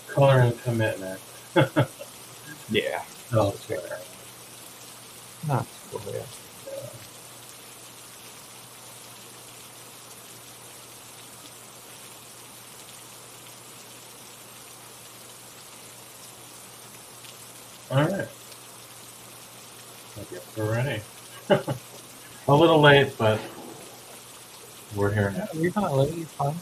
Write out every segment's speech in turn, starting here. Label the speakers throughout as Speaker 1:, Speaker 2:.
Speaker 1: color and commitment.
Speaker 2: Yeah.
Speaker 1: Elsewhere.
Speaker 2: Not cool, yeah.
Speaker 1: All right. I guess we're ready. A little late, but we're here now.
Speaker 2: You're not late, you're fine.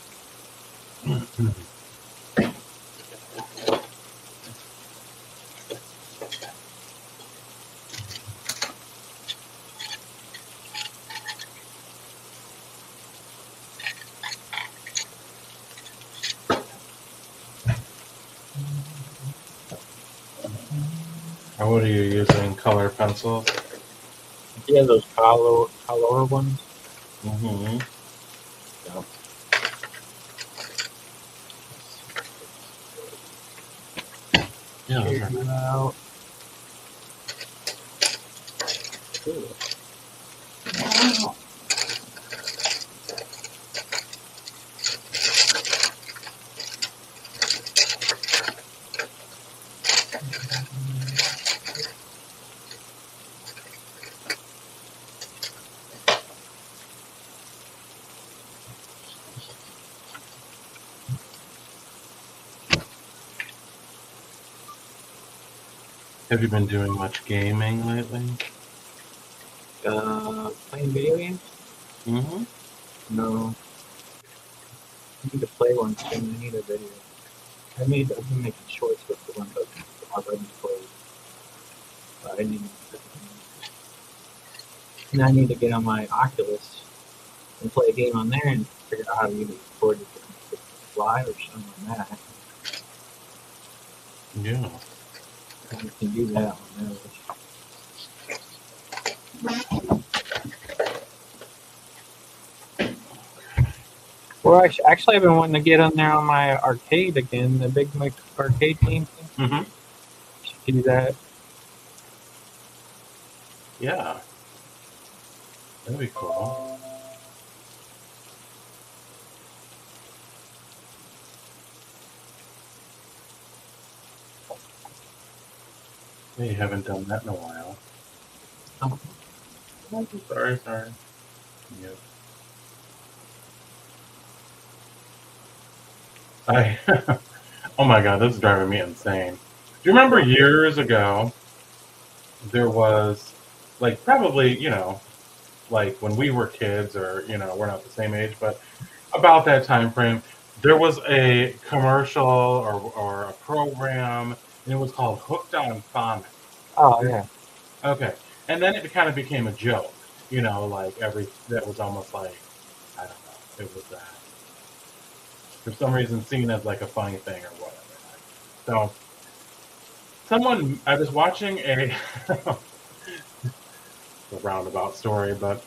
Speaker 1: What are you using? Color pencils?
Speaker 2: Yeah, those color ones.
Speaker 1: Mm-hmm. Yeah.
Speaker 2: Figure it out. Cool. Wow.
Speaker 1: Have you been doing much gaming lately?
Speaker 2: Playing video games?
Speaker 1: Mm-hmm.
Speaker 2: No. I need to play one soon. I need a video. I've been making shorts with the one that I've already played. But I need and I need to get on my Oculus and play a game on there and figure out how to either record it live or something like that.
Speaker 1: Yeah.
Speaker 2: You can do that on there. Well, actually, I've been wanting to get on there on my arcade again, the big arcade game thing.
Speaker 1: Mm-hmm.
Speaker 2: Should do that.
Speaker 1: Yeah. That'd be cool. Yeah, you haven't done that in a while.
Speaker 2: Oh.
Speaker 1: Sorry. Yep. Oh my god, this is driving me insane. Do you remember years ago, there was, like, probably, like when we were kids, or, we're not the same age, but about that time frame, there was a commercial or a program, and it was called Hooked on Phonics.
Speaker 2: Oh, yeah.
Speaker 1: Okay. And then it kind of became a joke, like that was almost like, I don't know, it was for some reason seen as like a funny thing or whatever. So, I was watching a roundabout story, but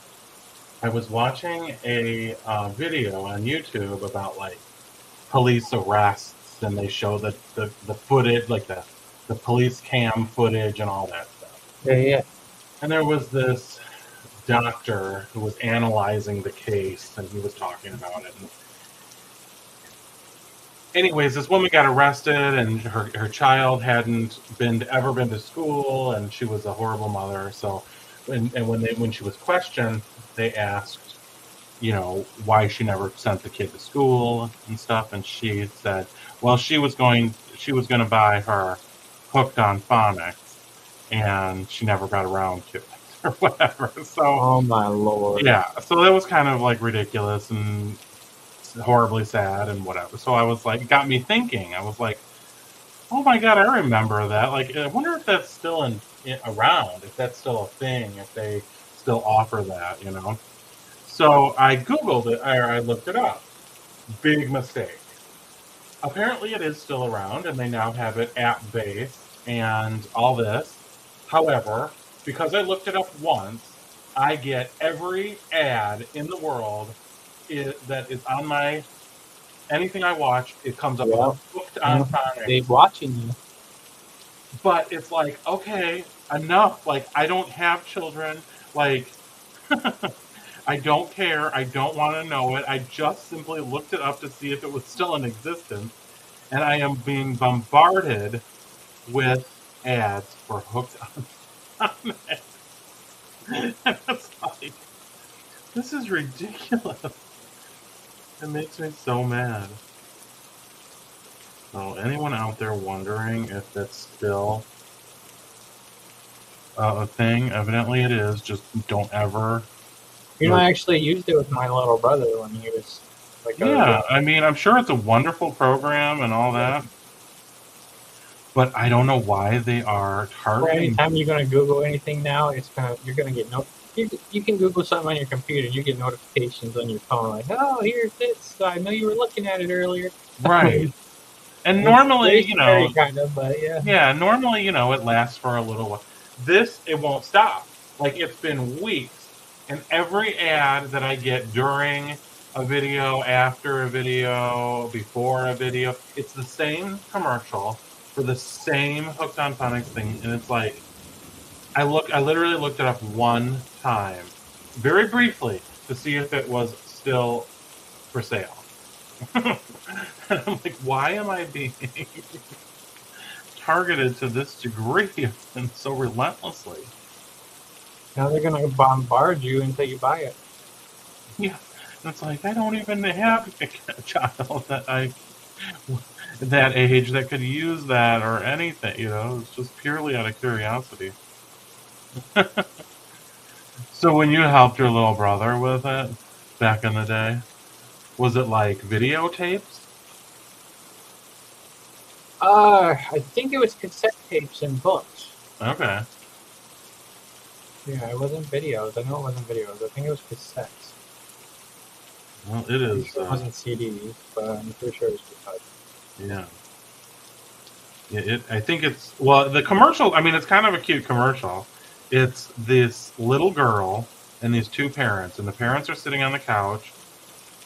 Speaker 1: I was watching a video on YouTube about like police arrests, and they show the footage, like the police cam footage and all that stuff.
Speaker 2: Yeah.
Speaker 1: And there was this doctor who was analyzing the case, and he was talking about it. And anyways, this woman got arrested, and her child hadn't ever been to school, and she was a horrible mother. So, when she was questioned, they asked, why she never sent the kid to school and stuff, and she said, well, she was going to buy her Hooked on Phonics, and she never got around to it or whatever. So,
Speaker 2: oh my lord.
Speaker 1: Yeah, so that was kind of like ridiculous and horribly sad and whatever. So I was like, it got me thinking. I was like, oh my god, I remember that. Like, I wonder if that's still around, if that's still a thing, if they still offer that, So I Googled it, or I looked it up. Big mistake. Apparently it is still around, and they now have it app-based and all this. However, because I looked it up once, I get every ad in the world that is on anything I watch, it comes up Hooked on Phonics.
Speaker 2: They're watching you.
Speaker 1: But it's like, okay, enough. Like, I don't have children. Like, I don't care. I don't want to know it. I just simply looked it up to see if it was still in existence. and I am being bombarded with ads for Hooked on Phonics. And it's like, this is ridiculous. It makes me so mad. So anyone out there wondering if that's still a thing? Evidently it is. Just don't ever.
Speaker 2: I actually used it with my little brother when he was like,
Speaker 1: yeah, I mean, I'm sure it's a wonderful program and all that, but I don't know why they are targeting.
Speaker 2: Anytime you're gonna Google anything now, you're gonna get you can Google something on your computer, you get notifications on your phone like, oh, here's this. I know you were looking at it earlier.
Speaker 1: Right. And normally,
Speaker 2: kind of, but yeah.
Speaker 1: Yeah, normally, it lasts for a little while. This, it won't stop. Like, it's been weeks, and every ad that I get during a video, after a video, before a video, it's the same commercial for the same Hooked on Phonics thing, and it's like, I literally looked it up one time, very briefly, to see if it was still for sale. And I'm like, why am I being targeted to this degree and so relentlessly?
Speaker 2: Now they're gonna bombard you until you buy it.
Speaker 1: Yeah, it's like I don't even have a child that age that could use that or anything. It's just purely out of curiosity. So when you helped your little brother with it back in the day, was it like videotapes?
Speaker 2: I think it was cassette tapes and books.
Speaker 1: Okay.
Speaker 2: Yeah, it wasn't videos. I know it wasn't videos. I think it was cassettes.
Speaker 1: Well, it is.
Speaker 2: It wasn't CDs, but I'm pretty sure it was cassettes.
Speaker 1: Yeah. Yeah, I think it's, well, the commercial, I mean, it's kind of a cute commercial. It's this little girl and these two parents, and the parents are sitting on the couch,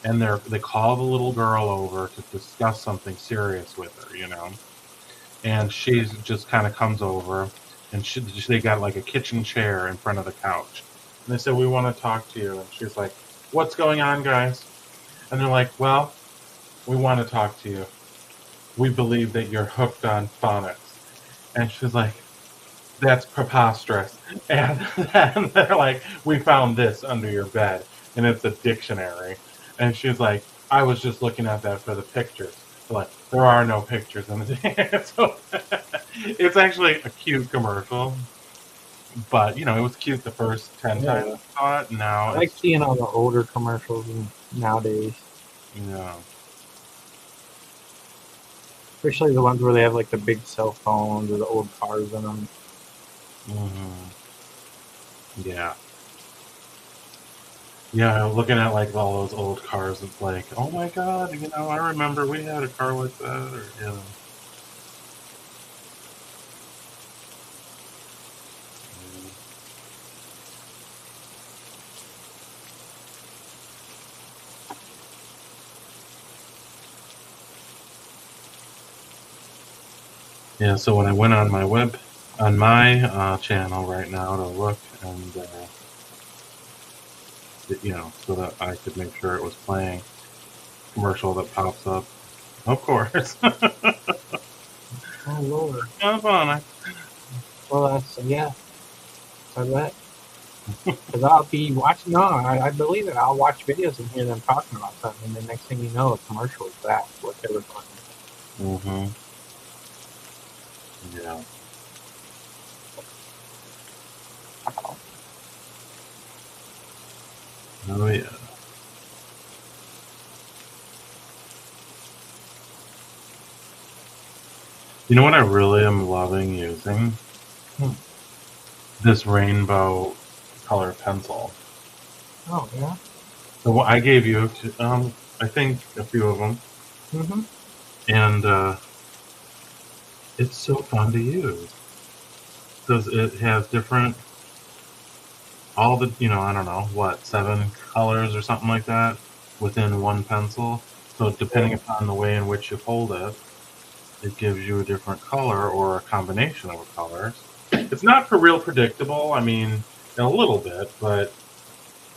Speaker 1: and they call the little girl over to discuss something serious with her, and she just kind of comes over, and they got like a kitchen chair in front of the couch, and they said, we want to talk to you, and she's like, what's going on, guys? And they're like, well, we want to talk to you. We believe that you're hooked on phonics. And she's like, that's preposterous. And they're like, we found this under your bed, and it's a dictionary. And she's like, I was just looking at that for the pictures. Like, there are no pictures in the so it's actually a cute commercial. But, it was cute the first 10 times I saw it. Now
Speaker 2: I like seeing all the older commercials nowadays.
Speaker 1: Yeah.
Speaker 2: Especially the ones where they have like the big cell phones or the old cars in them.
Speaker 1: Mm-hmm. Yeah. Yeah, looking at like all those old cars, it's like, oh my god, I remember we had a car like that, or Yeah, so when I went on my channel right now to look and, so that I could make sure it was playing, commercial that pops up, of course.
Speaker 2: Oh Lord.
Speaker 1: Kind of fun.
Speaker 2: Well, that's, yeah. I bet. Because I'll be watching, I believe it. I'll watch videos and hear them talking about something, and the next thing you know, a commercial is back, what they were doing.
Speaker 1: Mm-hmm. Yeah. Oh, yeah. You know what I really am loving using? This rainbow color pencil.
Speaker 2: Oh, yeah?
Speaker 1: So I gave you, I think, a few of them.
Speaker 2: Mm-hmm.
Speaker 1: And it's so fun to use. Because it has different, all the, I don't know, 7 colors or something like that within one pencil. So depending upon the way in which you hold it, it gives you a different color or a combination of colors. It's not for real predictable. I mean, a little bit, but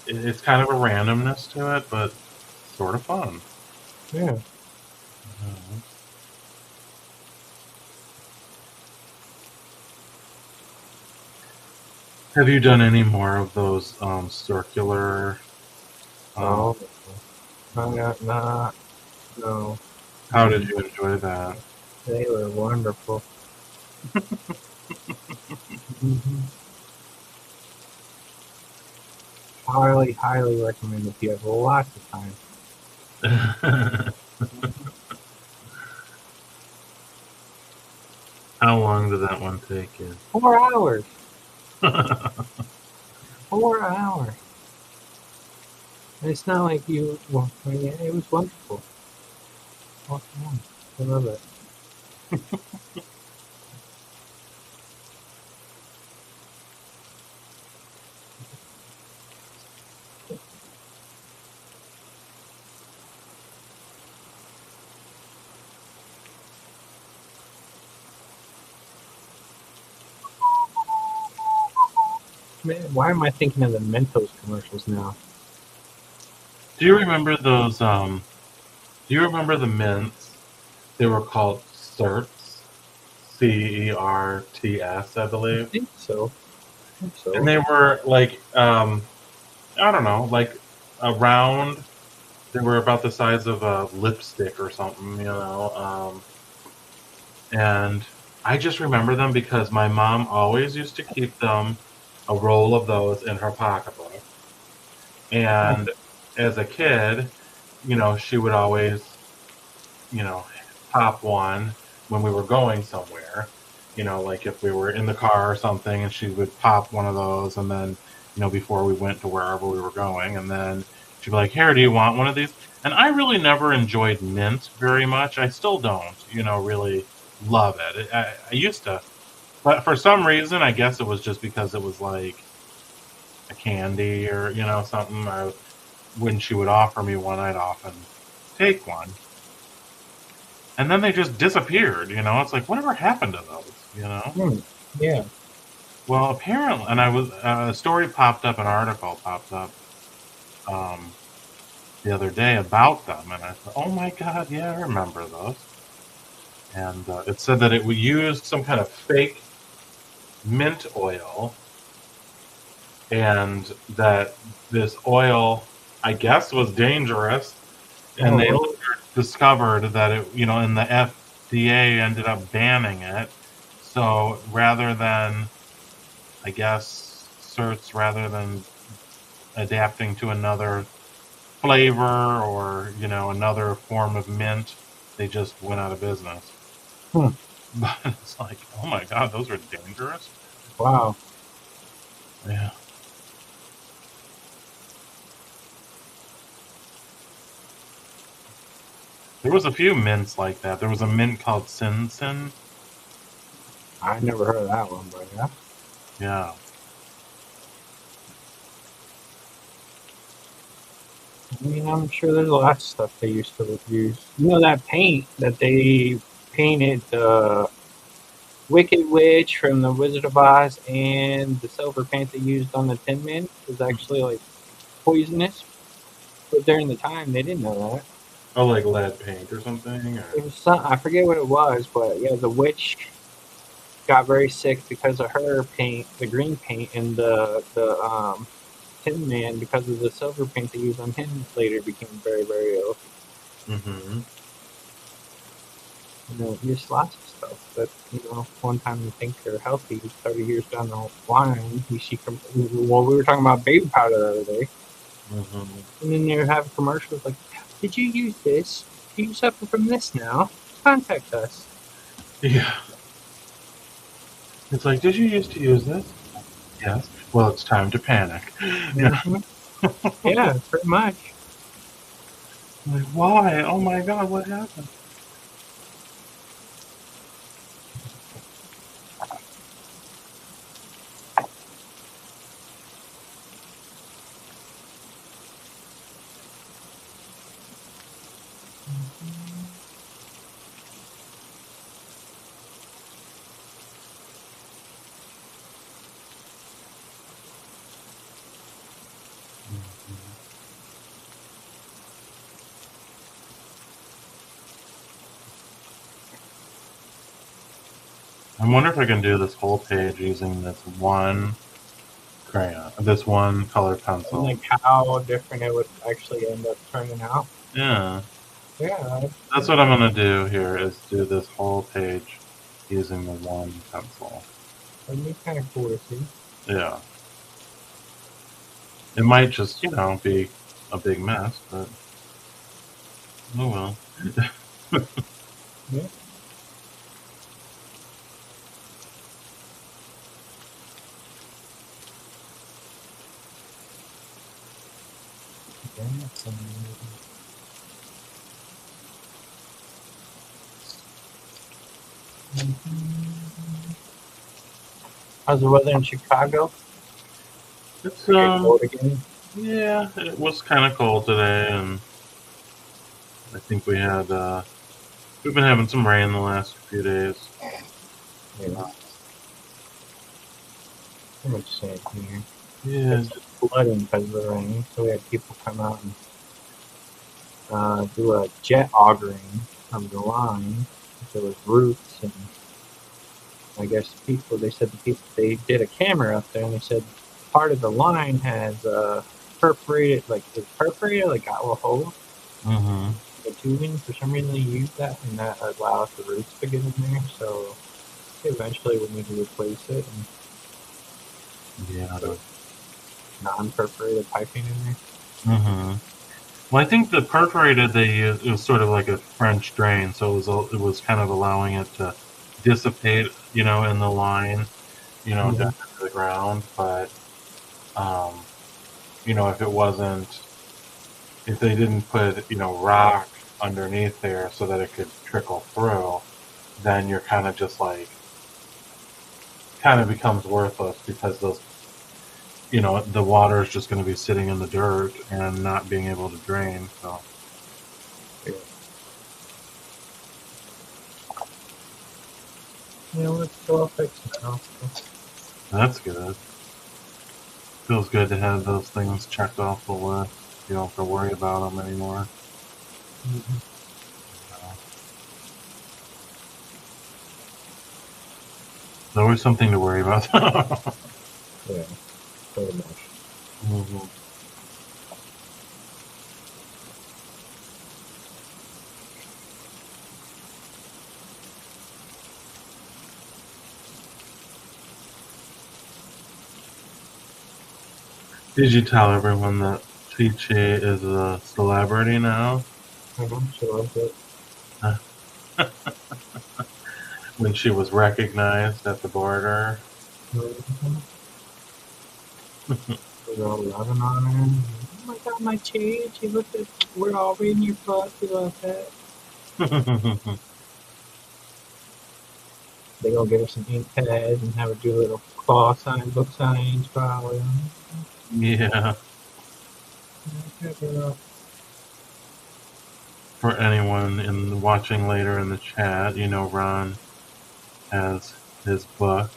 Speaker 1: it's kind of a randomness to it, but sort of fun.
Speaker 2: Yeah.
Speaker 1: Have you done any more of those circular?
Speaker 2: Oh, not, no.
Speaker 1: How did you enjoy that?
Speaker 2: They were wonderful. Mhm. Highly, highly recommend if you have lots of time.
Speaker 1: How long did that one take you?
Speaker 2: 4 hours. 4 hours. And it's not like you. Well, yeah, it was wonderful. Oh, yeah, I love it. Man, why am I thinking of the Mentos commercials now?
Speaker 1: Do you remember those? Do you remember the mints? They were called Certs, CERTS, I
Speaker 2: I
Speaker 1: believe.
Speaker 2: think so. I think so.
Speaker 1: And they were like, I don't know, like around. They were about the size of a lipstick or something, you know. And I just remember them because my mom always used to keep them, a roll of those in her pocketbook. And as a kid, she would always, pop one when we were going somewhere. Like if we were in the car or something, and she would pop one of those, and then, before we went to wherever we were going, and then she'd be like, "Here, do you want one of these?" And I really never enjoyed mint very much. I still don't, really love it. I used to, but for some reason, I guess it was just because it was like a candy or something. When she would offer me one, I'd often take one. And then they just disappeared, It's like, whatever happened to those?
Speaker 2: Yeah.
Speaker 1: Well, apparently, and a story popped up, an article popped up um, the other day about them, and I thought, oh my God, yeah, I remember those. And it said that it would use some kind of fake mint oil, and that this oil, I guess, was dangerous. And they
Speaker 2: really?
Speaker 1: discovered that and the FDA ended up banning it. So rather than, I guess, certs, rather than adapting to another flavor or another form of mint, they just went out of business. But it's like, oh my God, those are dangerous.
Speaker 2: Wow.
Speaker 1: Yeah. There was a few mints like that. There was a mint called Sin Sin.
Speaker 2: I never heard of that one, but yeah.
Speaker 1: Yeah.
Speaker 2: I mean, I'm sure there's a lot of stuff they used to use. You know that paint that they painted the Wicked Witch from the Wizard of Oz and the silver paint they used on the Tin Man was actually like poisonous. But during the time, they didn't know that.
Speaker 1: Oh, like lead paint or something? Or...
Speaker 2: It was some, I forget what it was, but yeah, the witch got very sick because of her paint, the green paint, and the Tin Man, because of the silver paint they used on him, later became very, very ill.
Speaker 1: Mm-hmm.
Speaker 2: There's lots of stuff that, one time you think they're healthy, 30 years down the line, you see, well, we were talking about baby powder the other day, and then you have commercials like, did you use this? Do you suffer from this now? Contact us.
Speaker 1: Yeah. It's like, did you used to use this? Yes. Well, it's time to panic.
Speaker 2: Mm-hmm. Yeah, pretty much.
Speaker 1: Like, why? Oh my God, what happened? I wonder if I can do this whole page using this one crayon, this one color
Speaker 2: And
Speaker 1: pencil.
Speaker 2: like how different it would actually end up turning out.
Speaker 1: Yeah,
Speaker 2: Yeah,
Speaker 1: that's what I'm gonna do here. Is do this whole page using the one pencil.
Speaker 2: that'd be kind of cool to see.
Speaker 1: Yeah, it might just be a big mess, but oh well.
Speaker 2: Yeah. How's the weather in Chicago?
Speaker 1: It's
Speaker 2: Cold again?
Speaker 1: yeah, it was kind of cold today, and I think we've been having some rain the last few days.
Speaker 2: Yeah. Pretty much same here.
Speaker 1: Yeah,
Speaker 2: It's just flooding because of the rain, so we had people come out and do a jet augering of the line. There was roots, and I guess they did a camera up there, and they said part of the line has perforated, got a little hole.
Speaker 1: mm-hmm.
Speaker 2: The tubing, for some reason they used that, and that allows the roots to get in there, so eventually we'll need to replace it and
Speaker 1: Yeah.
Speaker 2: put non-perforated piping in there.
Speaker 1: Mm-hmm. Well, I think the perforated they used, it was sort of like a French drain, so it was kind of allowing it to dissipate, in the line, down to the ground. But if they didn't put rock underneath there so that it could trickle through, then you're kind of just like becomes worthless because those the water is just going to be sitting in the dirt and not being able to drain. So
Speaker 2: Let's go fix it now.
Speaker 1: that's good. Feels good to have those things checked off the list. You don't have to worry about them anymore.
Speaker 2: Mm-hmm.
Speaker 1: There's always something to worry about.
Speaker 2: Yeah, pretty much.
Speaker 1: Mm-hmm. Did you tell everyone that Chi-Chi is a celebrity now?
Speaker 2: She loves it.
Speaker 1: When she was recognized at the border.
Speaker 2: Mm-hmm. We're all loving on her. Oh my god, my Chi-Chi, look at, we're all reading your book, we love that. They gonna get her some ink pads and have her do a little claw sign, book signs, probably.
Speaker 1: Yeah. For anyone watching later in the chat, Ron has his book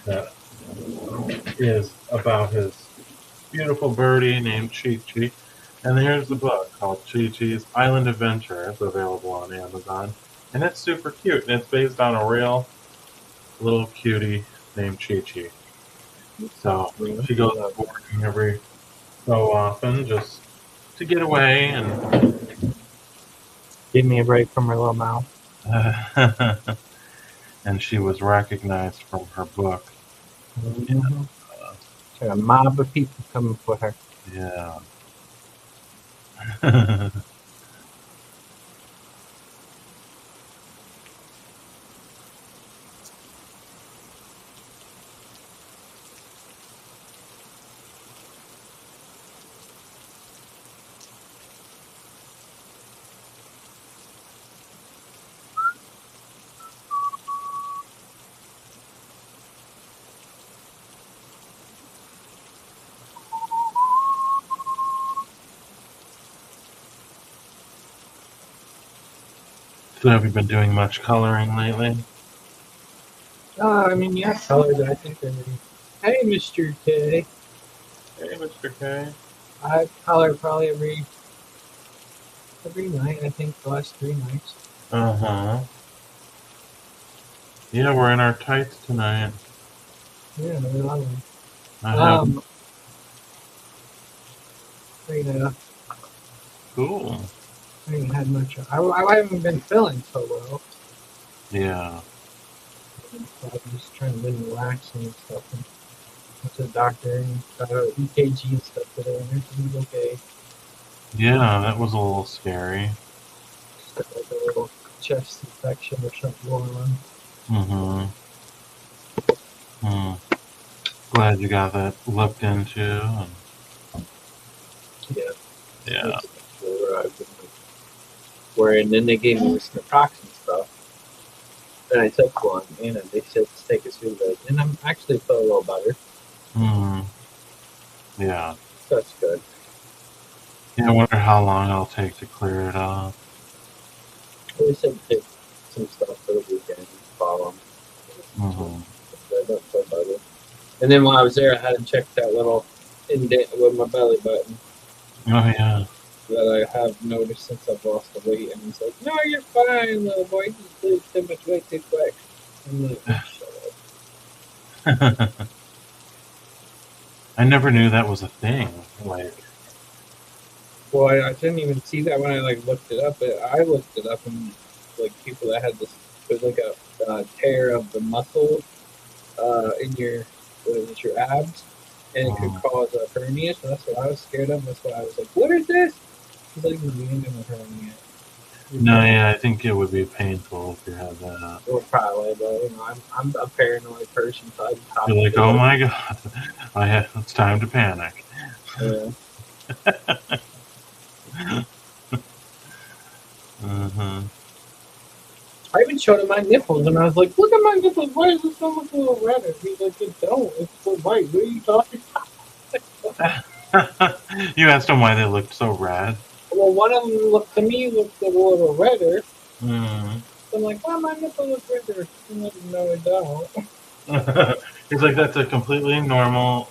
Speaker 1: that is about his beautiful birdie named Chi-Chi. And here's the book called Chi-Chi's Island Adventure. It's available on Amazon. And it's super cute. And it's based on a real little cutie named Chi-Chi. So she goes boarding every so often just to get away and
Speaker 2: give me a break from her little mouth.
Speaker 1: And she was recognized from her book.
Speaker 2: Mm-hmm. A mob of people coming for her.
Speaker 1: Yeah. So have you been doing much coloring lately?
Speaker 2: Yeah, colors, I think they're really... Hey, Mr. K.
Speaker 1: Hey, Mr. K.
Speaker 2: I color probably every night, I think, the last 3 nights.
Speaker 1: Uh-huh. Yeah, we're in our tights tonight.
Speaker 2: Yeah, I love them.
Speaker 1: I have.
Speaker 2: Yeah,
Speaker 1: Cool.
Speaker 2: I ain't had much. I haven't been feeling so well.
Speaker 1: Yeah.
Speaker 2: So I'm just trying to been relaxing and stuff. And went to the doctor and got a EKG and stuff today, and everything's okay.
Speaker 1: Yeah, that was a little scary.
Speaker 2: Just got like a little chest infection or something going on.
Speaker 1: Mm-hmm. Glad you got that looked into. And
Speaker 2: Yeah.
Speaker 1: yeah.
Speaker 2: Where I've been where, and then they gave me this naproxen stuff. And I took one, and they said to take a Sudafed, and I'm actually felt a little better.
Speaker 1: Yeah.
Speaker 2: So that's good.
Speaker 1: Yeah, I wonder how long it'll take to clear it up.
Speaker 2: They said take some stuff for the weekend, follow them. I don't feel better. And then while I was there, I had to check that little indent with my belly button
Speaker 1: Oh yeah.
Speaker 2: that I have noticed since I've lost the weight. And he's like, "No, you're fine, little boy. You just lose too much weight too quick." I'm like, "Shut up."
Speaker 1: I never knew that was a thing. Like,
Speaker 2: Well, I didn't even see that when I like looked it up. But I looked it up, and like people that had this, there's like a tear of the muscle in your your abs, and it could cause a hernia. So that's what I was scared of. That's why I was like, "What is this?" He's like, "No, you ain't gonna hernia."
Speaker 1: no, yeah, I think it would be painful if you had that.
Speaker 2: Well, probably, but you know, I'm a paranoid person, so I
Speaker 1: You're like, oh my god, it's time to panic.
Speaker 2: Yeah. I even showed him my nipples, and I was like, "Look at my nipples. Why is this so much a little redder?" He's like, "It don't. It's so white. What are you talking about?"
Speaker 1: You asked him why they looked so red.
Speaker 2: Well, one of them looked to me looked a little redder.
Speaker 1: Mm.
Speaker 2: So I'm like, "Why my nipple look redder?" I'm like, "No, it don't."
Speaker 1: He's like, that's a completely normal.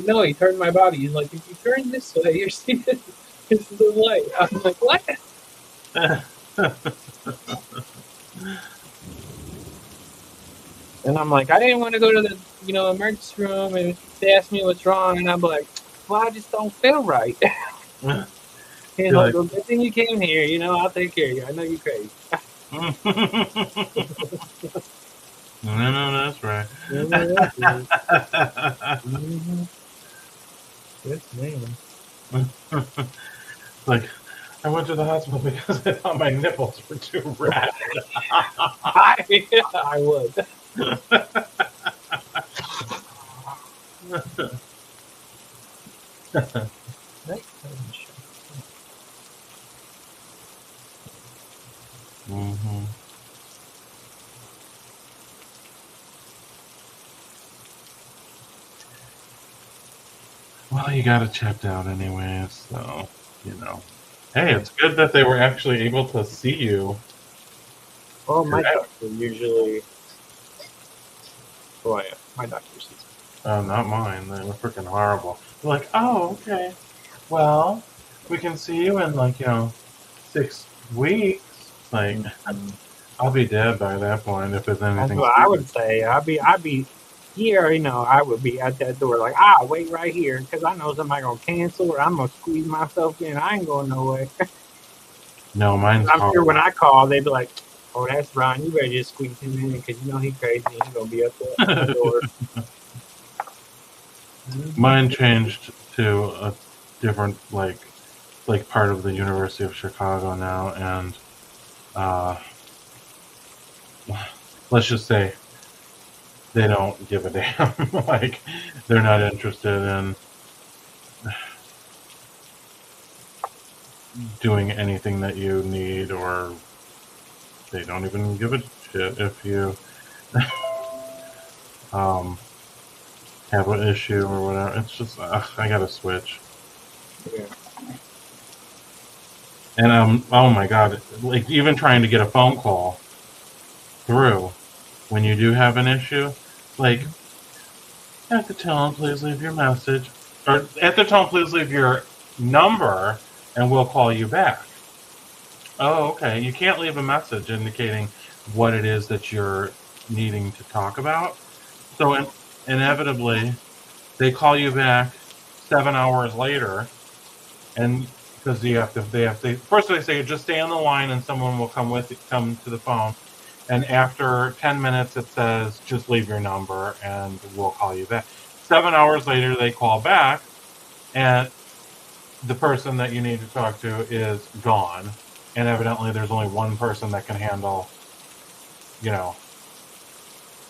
Speaker 2: No, he turned my body. He's like, if you turn this way, you're seeing this is the light. I'm like, what? And I'm like, I didn't want to go to the emergency room, and they asked me what's wrong, and I'm like, well, I just don't feel right. He's like, well, good thing you came here. I'll take care of you. I know you're crazy.
Speaker 1: No, that's right.
Speaker 2: Yes, ma'am.
Speaker 1: Like, I went to the hospital because I thought my nipples were too red.
Speaker 2: I would.
Speaker 1: Mm-hmm. Well, you got it checked out anyway, so, Hey, it's good that they were actually able to see you.
Speaker 2: Well, my doctor usually... Oh, yeah, my doctor sees me.
Speaker 1: Oh, not mine. They were freaking horrible. They're like, oh, okay. Well, we can see you in, 6 weeks. Like, I'll be dead by that point if there's anything.
Speaker 2: That's what I would say. I'd be here, I would be at that door like, wait right here, because I know somebody going to cancel or I'm going to squeeze myself in. I ain't going nowhere.
Speaker 1: No, mine's
Speaker 2: I'm sure when I call, they'd be like, oh, that's Ron. You better just squeeze him in because he's crazy. He's going to be up the door.
Speaker 1: Mine changed to a different, like part of the University of Chicago now, and let's just say they don't give a damn. Like, they're not interested in doing anything that you need, or they don't even give a shit if you have an issue or whatever. It's just, I gotta switch.
Speaker 2: Yeah.
Speaker 1: And oh my god, like, even trying to get a phone call through when you do have an issue, like, at the tone, please leave your message, or at the tone, please leave your number, and we'll call you back. Oh, okay. You can't leave a message indicating what it is that you're needing to talk about. So inevitably, they call you back 7 hours later, and because first they say just stay on the line and someone will come to the phone, and after 10 minutes it says just leave your number and we'll call you back. 7 hours later they call back, and the person that you need to talk to is gone, and evidently there's only one person that can handle,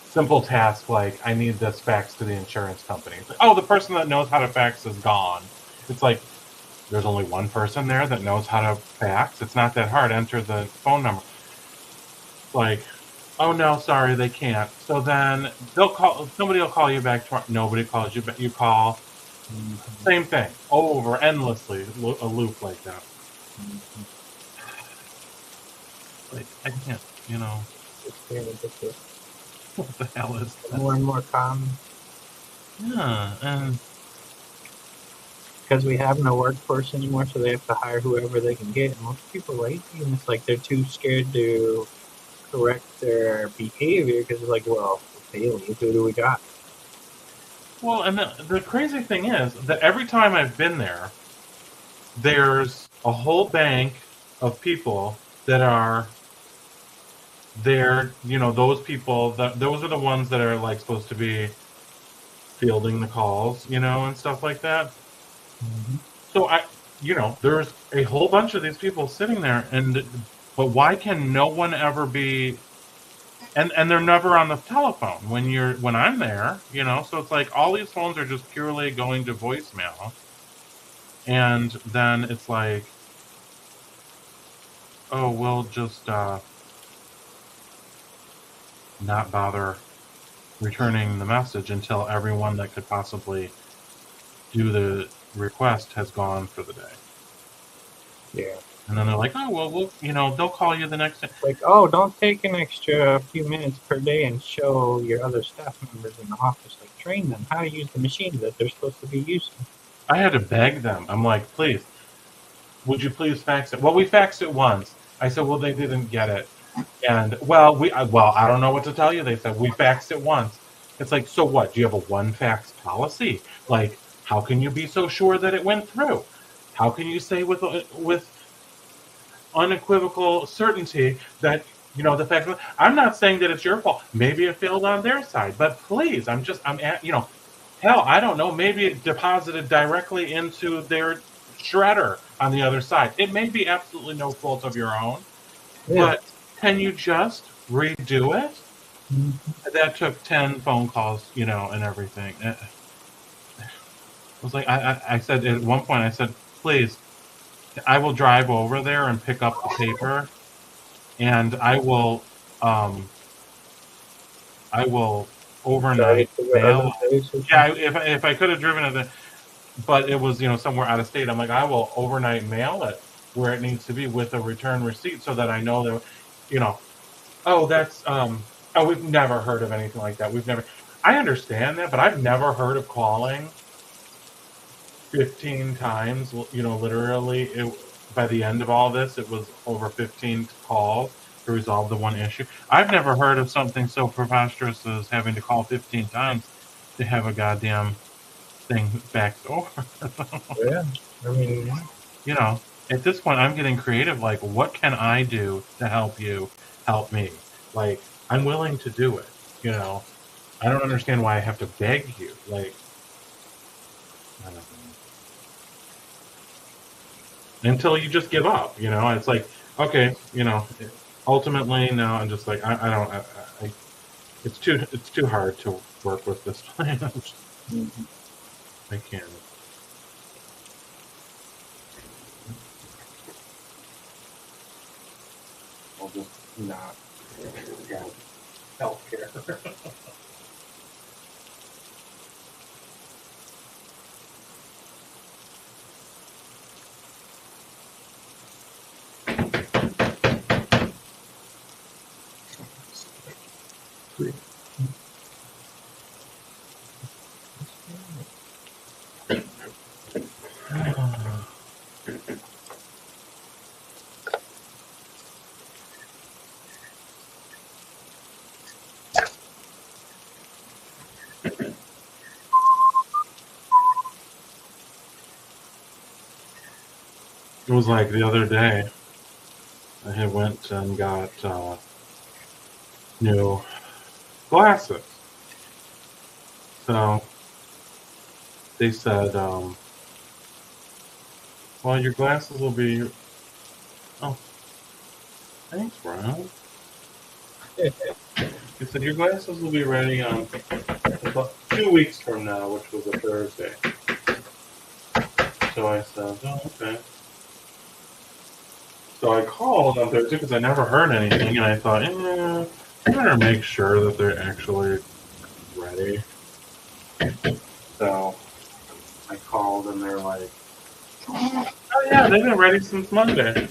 Speaker 1: simple tasks like I need this fax to the insurance company. It's like, oh, the person that knows how to fax is gone. It's like there's only one person there that knows how to fax. It's not that hard. Enter the phone number. Like, oh no, sorry, they can't. So then somebody will call you back tomorrow. Nobody calls you back. You call. Same thing over endlessly, a loop like that. Like I can't,
Speaker 2: It's very ridiculous.
Speaker 1: what the hell is that?
Speaker 2: More and more common.
Speaker 1: Yeah, and
Speaker 2: because we have no workforce anymore, so they have to hire whoever they can get. And most people are lazy, and it's like they're too scared to correct their behavior because it's like, well, if they leave, who do we got?
Speaker 1: well, and the crazy thing is that every time I've been there, there's a whole bank of people that are there. Those people, those are the ones that are like supposed to be fielding the calls, and stuff like that.
Speaker 2: Mm-hmm.
Speaker 1: So there's a whole bunch of these people sitting there, but why can no one ever be? And they're never on the telephone when I'm there, So it's like all these phones are just purely going to voicemail, and then it's like, oh, we'll just not bother returning the message until everyone that could possibly do the request has gone for the day.
Speaker 2: Yeah.
Speaker 1: And then they're like, oh, well, they'll call you the next day.
Speaker 2: Like, oh, don't take an extra few minutes per day and show your other staff members in the office, like train them how to use the machines that they're supposed to be using.
Speaker 1: I had to beg them. I'm like, please, would you please fax it? Well, we faxed it once. I said, well, they didn't get it. And, I don't know what to tell you. They said, we faxed it once. It's like, so what? Do you have a one fax policy? Like, how can you be so sure that it went through? How can you say with unequivocal certainty that, the fact that I'm not saying that it's your fault. Maybe it failed on their side, but please, I'm at, hell, I don't know. Maybe it deposited directly into their shredder on the other side. It may be absolutely no fault of your own, but can you just redo it?
Speaker 2: Mm-hmm.
Speaker 1: That took 10 phone calls, and everything. It was like, I said at one point, I said, please, I will drive over there and pick up the paper, and I will overnight mail. Yeah, if I could have driven it, but it was somewhere out of state. I'm like, I will overnight mail it where it needs to be with a return receipt, so that I know that oh, that's we've never heard of anything like that. I understand that, but I've never heard of calling 15 times, literally. By the end of all this, it was over 15 calls to resolve the one issue. I've never heard of something so preposterous as having to call 15 times to have a goddamn thing faxed over.
Speaker 2: Yeah, I mean,
Speaker 1: at this point, I'm getting creative. Like, what can I do to help you help me? Like, I'm willing to do it. I don't understand why I have to beg you. Like, I don't know. Until you just give up, it's like, okay, ultimately, no, I'm just like, it's too hard to work with this plan. I can't. I'll just not have healthcare. It was like the other day. I had went and got new glasses. So they said, well, your glasses will be. Oh, thanks, Brian. He said, your glasses will be ready on about 2 weeks from now, which was a Thursday. So I said, oh, okay. So I called on Thursday because I never heard anything, and I thought, I better make sure that they're actually ready. So I called, and they're like, oh, yeah, they've been ready since Monday.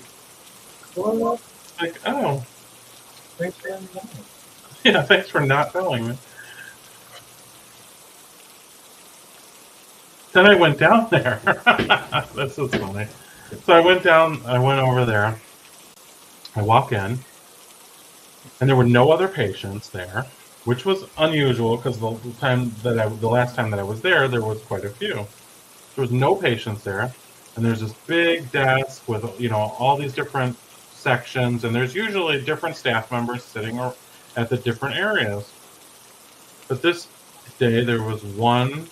Speaker 2: Well,
Speaker 1: Like, oh,
Speaker 2: thanks for having me.
Speaker 1: yeah, thanks for not telling me. Then I went down there. This is funny. So I went over there. I walk in, and there were no other patients there, which was unusual because the last time that I was there was quite a few. There was no patients there, and there's this big desk with all these different sections, and there's usually different staff members sitting at the different areas. But this day there was one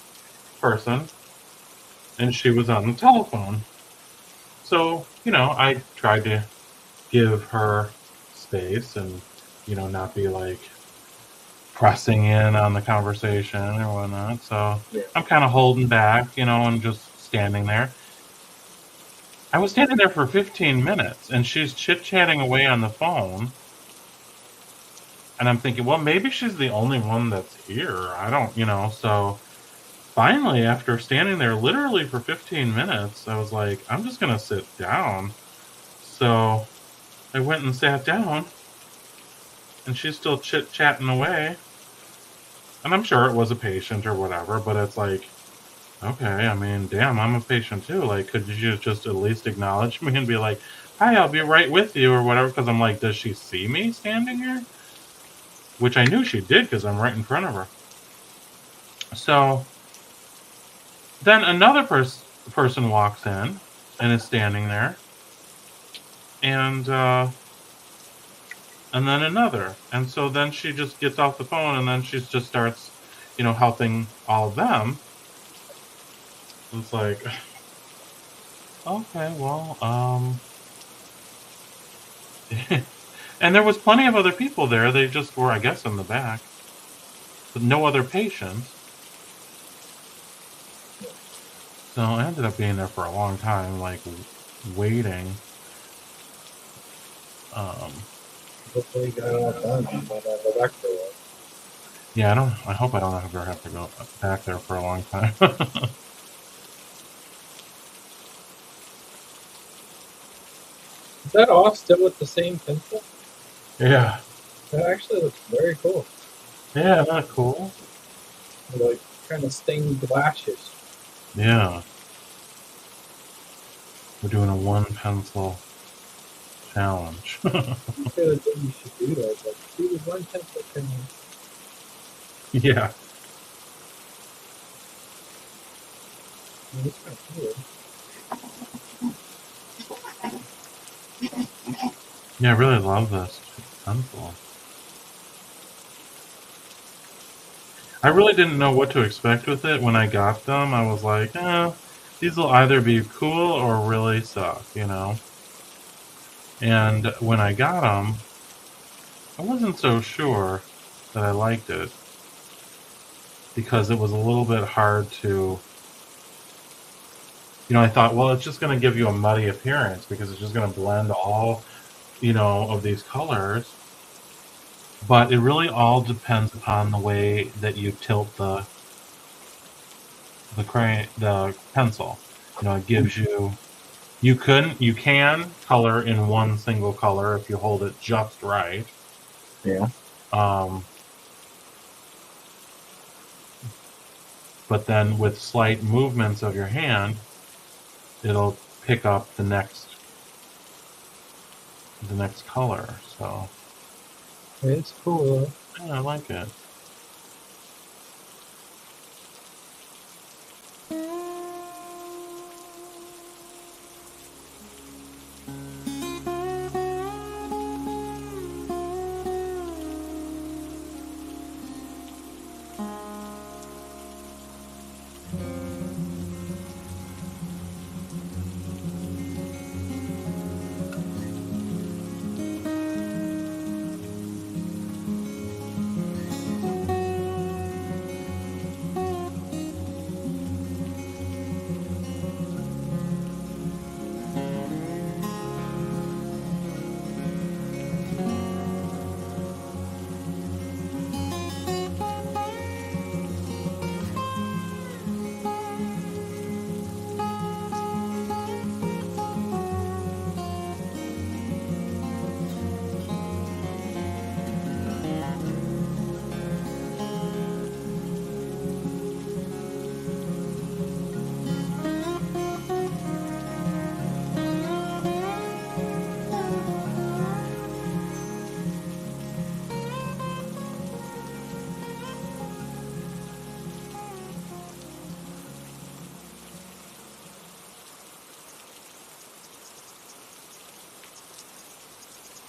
Speaker 1: person, and she was on the telephone. So I tried to give her space and not be like pressing in on the conversation or whatnot. So
Speaker 2: Yeah.
Speaker 1: I'm kind of holding back, and just standing there. I was standing there for 15 minutes, and she's chit-chatting away on the phone. And I'm thinking, well, maybe she's the only one that's here. I don't, so finally, after standing there literally for 15 minutes, I was like, I'm just going to sit down. So I went and sat down, and she's still chit-chatting away. And I'm sure it was a patient or whatever, but it's like, okay, I mean, damn, I'm a patient too. Like, could you just at least acknowledge me and be like, hi, I'll be right with you or whatever? Because I'm like, does she see me standing here? Which I knew she did because I'm right in front of her. So then another person walks in and is standing there. And then another. And so then she just gets off the phone and then she just starts, helping all of them. It's like, okay, well, and there was plenty of other people there. They just were, I guess, in the back. But no other patients. So I ended up being there for a long time, like, waiting.
Speaker 2: Hopefully you got it all done. But go back for a while.
Speaker 1: Yeah, I hope I don't ever have to go back there for a long time.
Speaker 2: Is that all still with the same pencil?
Speaker 1: Yeah.
Speaker 2: That actually looks very cool.
Speaker 1: Yeah, isn't that cool?
Speaker 2: Like kind of stained glasses.
Speaker 1: Yeah. We're doing a one pencil challenge.
Speaker 2: I feel like you should do that. Like, do the one pencil thing.
Speaker 1: Yeah.
Speaker 2: It's kind of cool.
Speaker 1: Yeah, I really love this pencil. I really didn't know what to expect with it when I got them. I was like, these will either be cool or really suck, And when I got them, I wasn't so sure that I liked it because it was a little bit hard to, I thought, well, it's just going to give you a muddy appearance because it's just going to blend all, of these colors. But it really all depends upon the way that you tilt the pencil. It gives you you can color in one single color if you hold it just right.
Speaker 2: Yeah.
Speaker 1: But then with slight movements of your hand, it'll pick up the next color. So
Speaker 2: It's cool.
Speaker 1: yeah, I like it.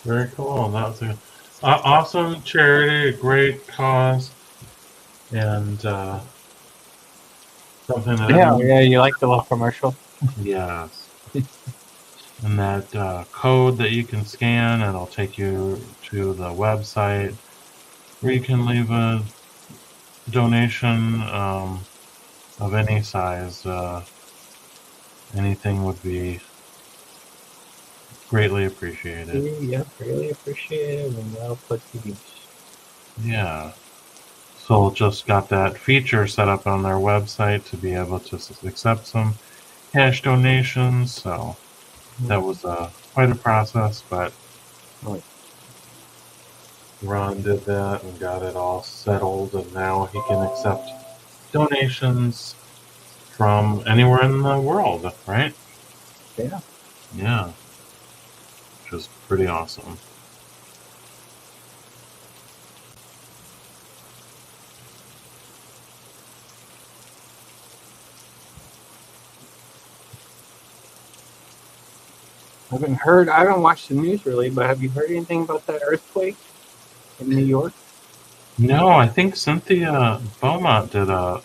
Speaker 1: Very cool. That's a awesome charity, a great cause, and something that
Speaker 2: Yeah,
Speaker 1: everyone.
Speaker 2: yeah. You like the little commercial?
Speaker 1: Yes. And that code that you can scan, and it'll take you to the website where you can leave a donation of any size. Anything would be greatly appreciated.
Speaker 2: Yeah, really appreciate it, and well put to use.
Speaker 1: Yeah. So just got that feature set up on their website to be able to accept some cash donations. So that was quite a process, but Ron did that and got it all settled, and now he can accept donations from anywhere in the world, right?
Speaker 2: Yeah.
Speaker 1: Yeah. Which is pretty awesome.
Speaker 2: I haven't watched the news really, but have you heard anything about that earthquake in New York?
Speaker 1: No, I think Cynthia Beaumont did a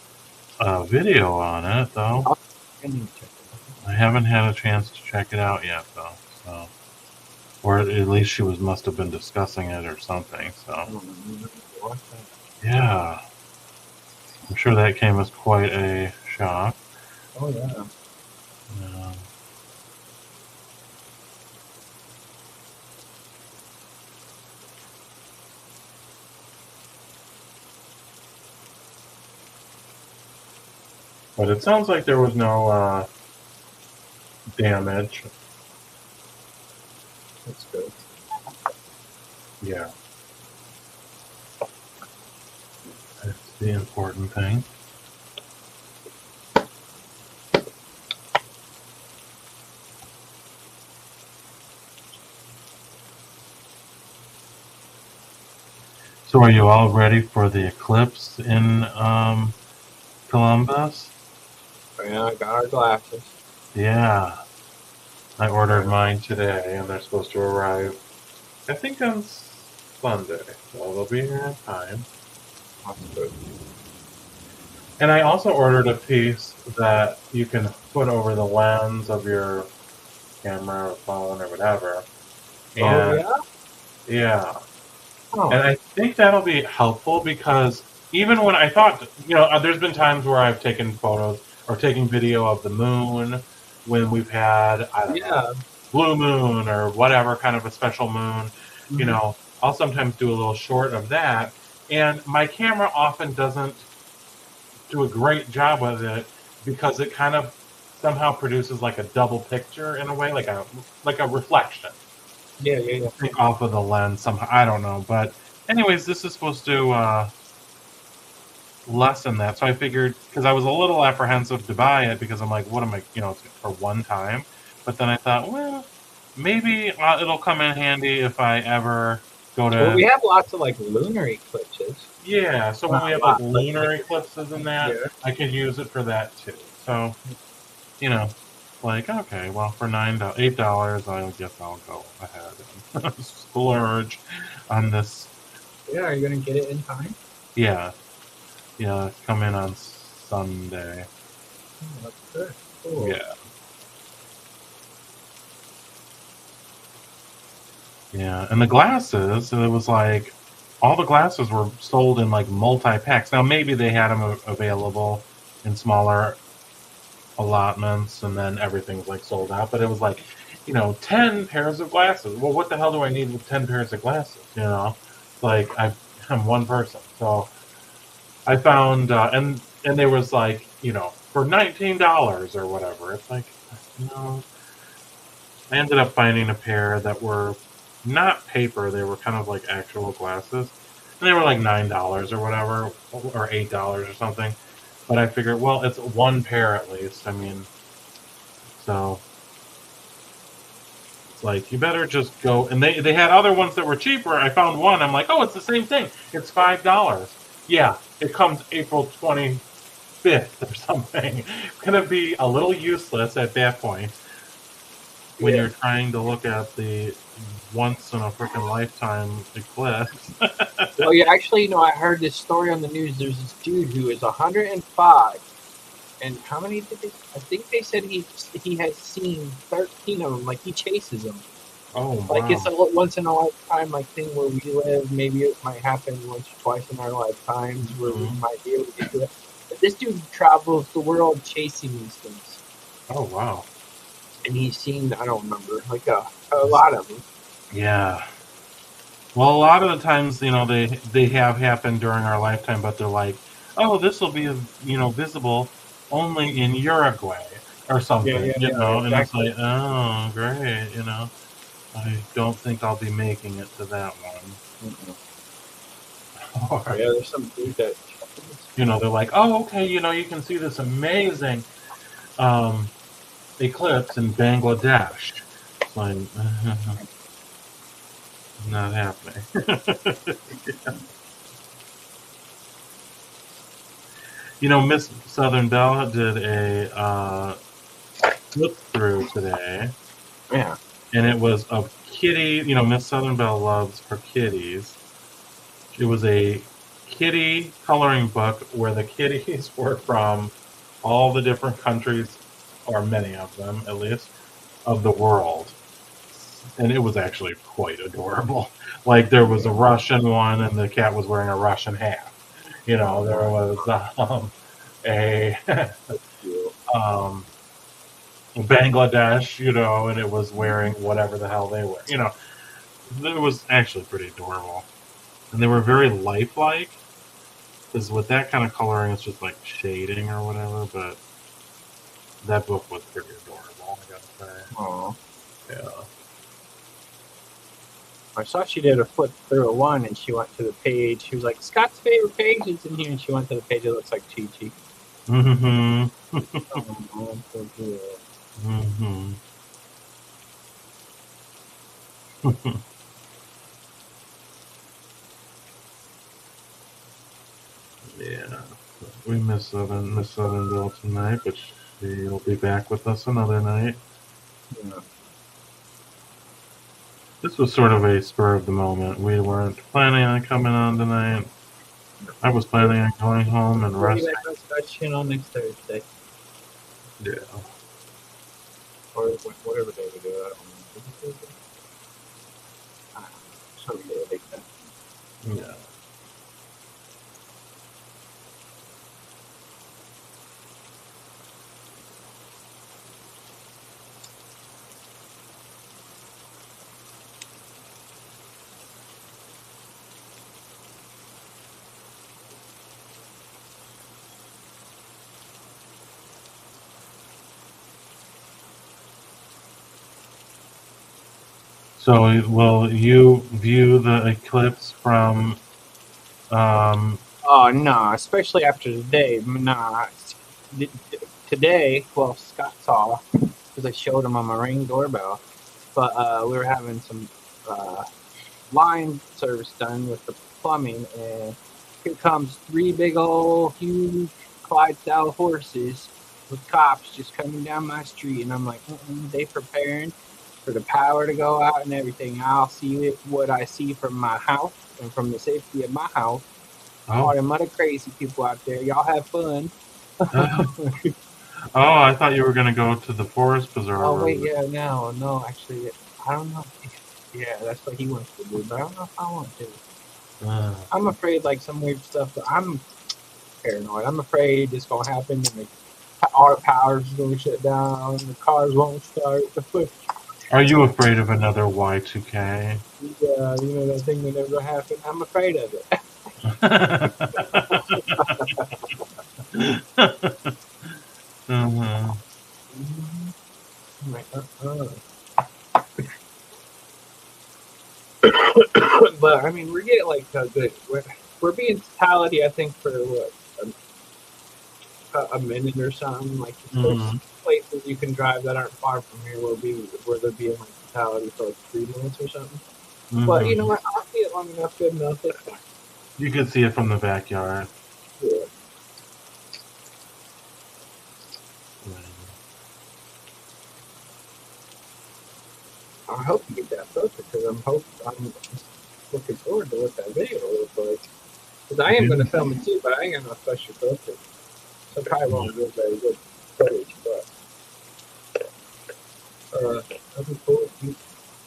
Speaker 1: video on it, though.
Speaker 2: I need to check it out.
Speaker 1: I haven't had a chance to check it out yet, though. So, or at least she must have been discussing it or something.
Speaker 2: I
Speaker 1: So,
Speaker 2: don't know. Watch that.
Speaker 1: yeah, I'm sure that came as quite a shock.
Speaker 2: Oh yeah.
Speaker 1: But it sounds like there was no damage.
Speaker 2: That's good.
Speaker 1: Yeah. That's the important thing. So are you all ready for the eclipse in Columbus?
Speaker 2: Yeah, I got our glasses.
Speaker 1: Yeah. I ordered mine today, and they're supposed to arrive, I think, on Sunday. So they'll be here in time.
Speaker 2: That's good.
Speaker 1: And I also ordered a piece that you can put over the lens of your camera or phone or whatever. And
Speaker 2: Oh yeah.
Speaker 1: yeah.
Speaker 2: Oh.
Speaker 1: And I think that'll be helpful because even when I thought, there's been times where I've taken photos or taken video of the moon when we've had, I don't know, blue moon or whatever kind of a special moon.
Speaker 2: Mhm.
Speaker 1: I'll sometimes do a little short of that. And my camera often doesn't do a great job with it because it kind of somehow produces like a double picture in a way, like a reflection.
Speaker 2: Yeah, yeah, yeah.
Speaker 1: Think off of the lens somehow. I don't know, but anyways, this is supposed to lessen that. So I figured, because I was a little apprehensive to buy it because I'm like, what am I, it's for one time. But then I thought, well, maybe it'll come in handy if I ever go to.
Speaker 2: Well, we have lots of like lunar eclipses.
Speaker 1: Yeah, so when we have like lunar eclipses and that,
Speaker 2: Yeah.
Speaker 1: I could use it for that too. So, like, okay, well, for $8, I guess I'll go ahead and splurge on this.
Speaker 2: Yeah, are you gonna get it in time?
Speaker 1: Yeah, come in on Sunday.
Speaker 2: Oh, that's good. Cool.
Speaker 1: Yeah. Yeah, and the glasses, it was like all the glasses were sold in like multi-packs. Now maybe they had them available in smaller allotments and then everything's like sold out, but it was like 10 pairs of glasses. Well, what the hell do I need with 10 pairs of glasses? Like I'm one person. So I found and there was like for $19 or whatever. It's like I ended up finding a pair that were not paper, they were kind of like actual glasses, and they were like $9 or whatever, or $8 or something. But I figured, well, it's one pair at least. I mean, so it's like you better just go. And they had other ones that were cheaper. I found one. I'm like, oh, it's the same thing. It's $5. Yeah, it comes April 25th or something. It's gonna be a little useless at that point. when
Speaker 2: Yeah.
Speaker 1: you're trying to look at the once in a freaking lifetime eclipse.
Speaker 2: Well, yeah, actually, I heard this story on the news. There's this dude who is 105, and how many did they? I think they said he has seen 13 of them. Like he chases them.
Speaker 1: Oh
Speaker 2: Like it's
Speaker 1: wow!
Speaker 2: a once in a lifetime like thing where we live. Maybe it might happen once or twice in our lifetimes where we
Speaker 1: Mhm.
Speaker 2: might be able to get to it. But this dude travels the world chasing these things,
Speaker 1: Oh wow!
Speaker 2: and he's seen I don't remember like a lot of them.
Speaker 1: Yeah. Well, a lot of the times, they have happened during our lifetime, but they're like, oh, this will be, visible only in Uruguay or
Speaker 2: Yeah,
Speaker 1: something,
Speaker 2: yeah, yeah,
Speaker 1: and it's
Speaker 2: exactly.
Speaker 1: like, oh, great, I don't think I'll be making it to that one.
Speaker 2: Mm-mm.
Speaker 1: Or,
Speaker 2: Yeah, there's some dude that.
Speaker 1: they're like, oh, okay, you can see this amazing um, eclipse in Bangladesh. It's like, not happening. Miss Southern Belle did a flip through today,
Speaker 2: Yeah.
Speaker 1: and it was a kitty. Miss Southern Belle loves her kitties. It was a kitty coloring book where the kitties were from all the different countries, or many of them at least, of the world. And it was actually quite adorable. Like there was a Russian one, and the cat was wearing a Russian hat. There was a
Speaker 2: You.
Speaker 1: um, Bangladesh, and it was wearing whatever the hell they were. It was actually pretty adorable. And they were very lifelike, because with that kind of coloring, it's just like shading or whatever, but that book was pretty adorable, I gotta say.
Speaker 2: Oh.
Speaker 1: Yeah.
Speaker 2: I saw she did a flip through a one, and she went to the page. She was like, "Scott's favorite page is in here," and she went to the page that looks like Chi Chi.
Speaker 1: Mm-hmm.
Speaker 2: Oh, so good.
Speaker 1: Mm-hmm. Yeah. We miss Southern Belle tonight, but she'll be back with us another night.
Speaker 2: Yeah.
Speaker 1: This was sort of a spur of the moment. We weren't planning on coming on tonight. I was planning on going home and
Speaker 2: We'll be
Speaker 1: resting.
Speaker 2: back on Scott's channel next Thursday,
Speaker 1: Yeah.
Speaker 2: or whatever day we do it. I don't know. Is it Thursday? I don't know. Some day like that.
Speaker 1: Yeah. So, will you view the eclipse from?
Speaker 2: Oh no, especially after today. Nah, today. Well, Scott saw because I showed him on my Ring doorbell. But we were having some line service done with the plumbing, and here comes three big old huge Clydesdale horses with cops just coming down my street, and I'm like, they preparing for the power to go out and everything. I'll see what I see from my house and from the safety of my house. All
Speaker 1: Oh,
Speaker 2: them other crazy people out there, y'all have fun.
Speaker 1: I thought you were going to go to the forest
Speaker 2: Oh
Speaker 1: preserve.
Speaker 2: wait, yeah, no, actually, I don't know. Yeah, that's what he wants to do, but I don't know if I want to. I'm afraid like some weird stuff. I'm paranoid. I'm afraid it's gonna happen, and our power's gonna shut down. The cars won't start.
Speaker 1: Are you afraid of another Y2K?
Speaker 2: Yeah, that thing that never happened. I'm afraid of it.
Speaker 1: Uh-huh.
Speaker 2: I'm like, But I mean, we're getting like a good. We're being totality. I think for what a minute or something. Like there's places you can drive that aren't far from here where they're being like totality for like 3 minutes or something. But you know what? I'll see it long enough, good enough. That's fine.
Speaker 1: You can see it from the backyard.
Speaker 2: Yeah. because I'm looking forward to what that video looks like. Because I am going to film it too, but I ain't got no special filter. So probably won't give very good footage, but that'd be cool if you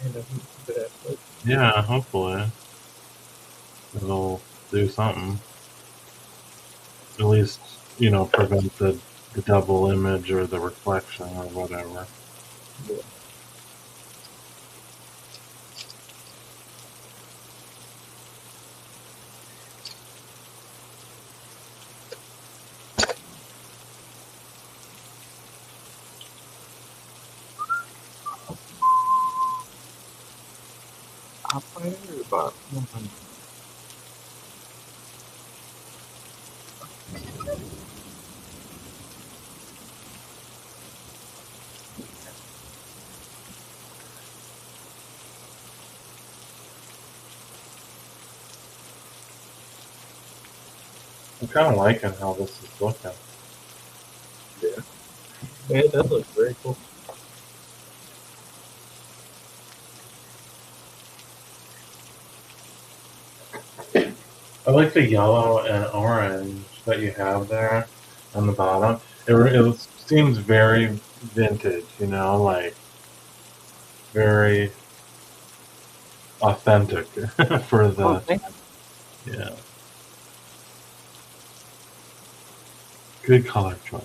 Speaker 2: end up with that footage.
Speaker 1: Yeah, hopefully it'll do something. At least, prevent the double image or the reflection or whatever.
Speaker 2: Yeah. I'll play it about 100.
Speaker 1: I'm kind of liking how this is looking.
Speaker 2: Yeah, it does look very cool.
Speaker 1: I like the yellow and orange that you have there on the bottom. It seems very vintage, like very authentic for the yeah. Good color choice.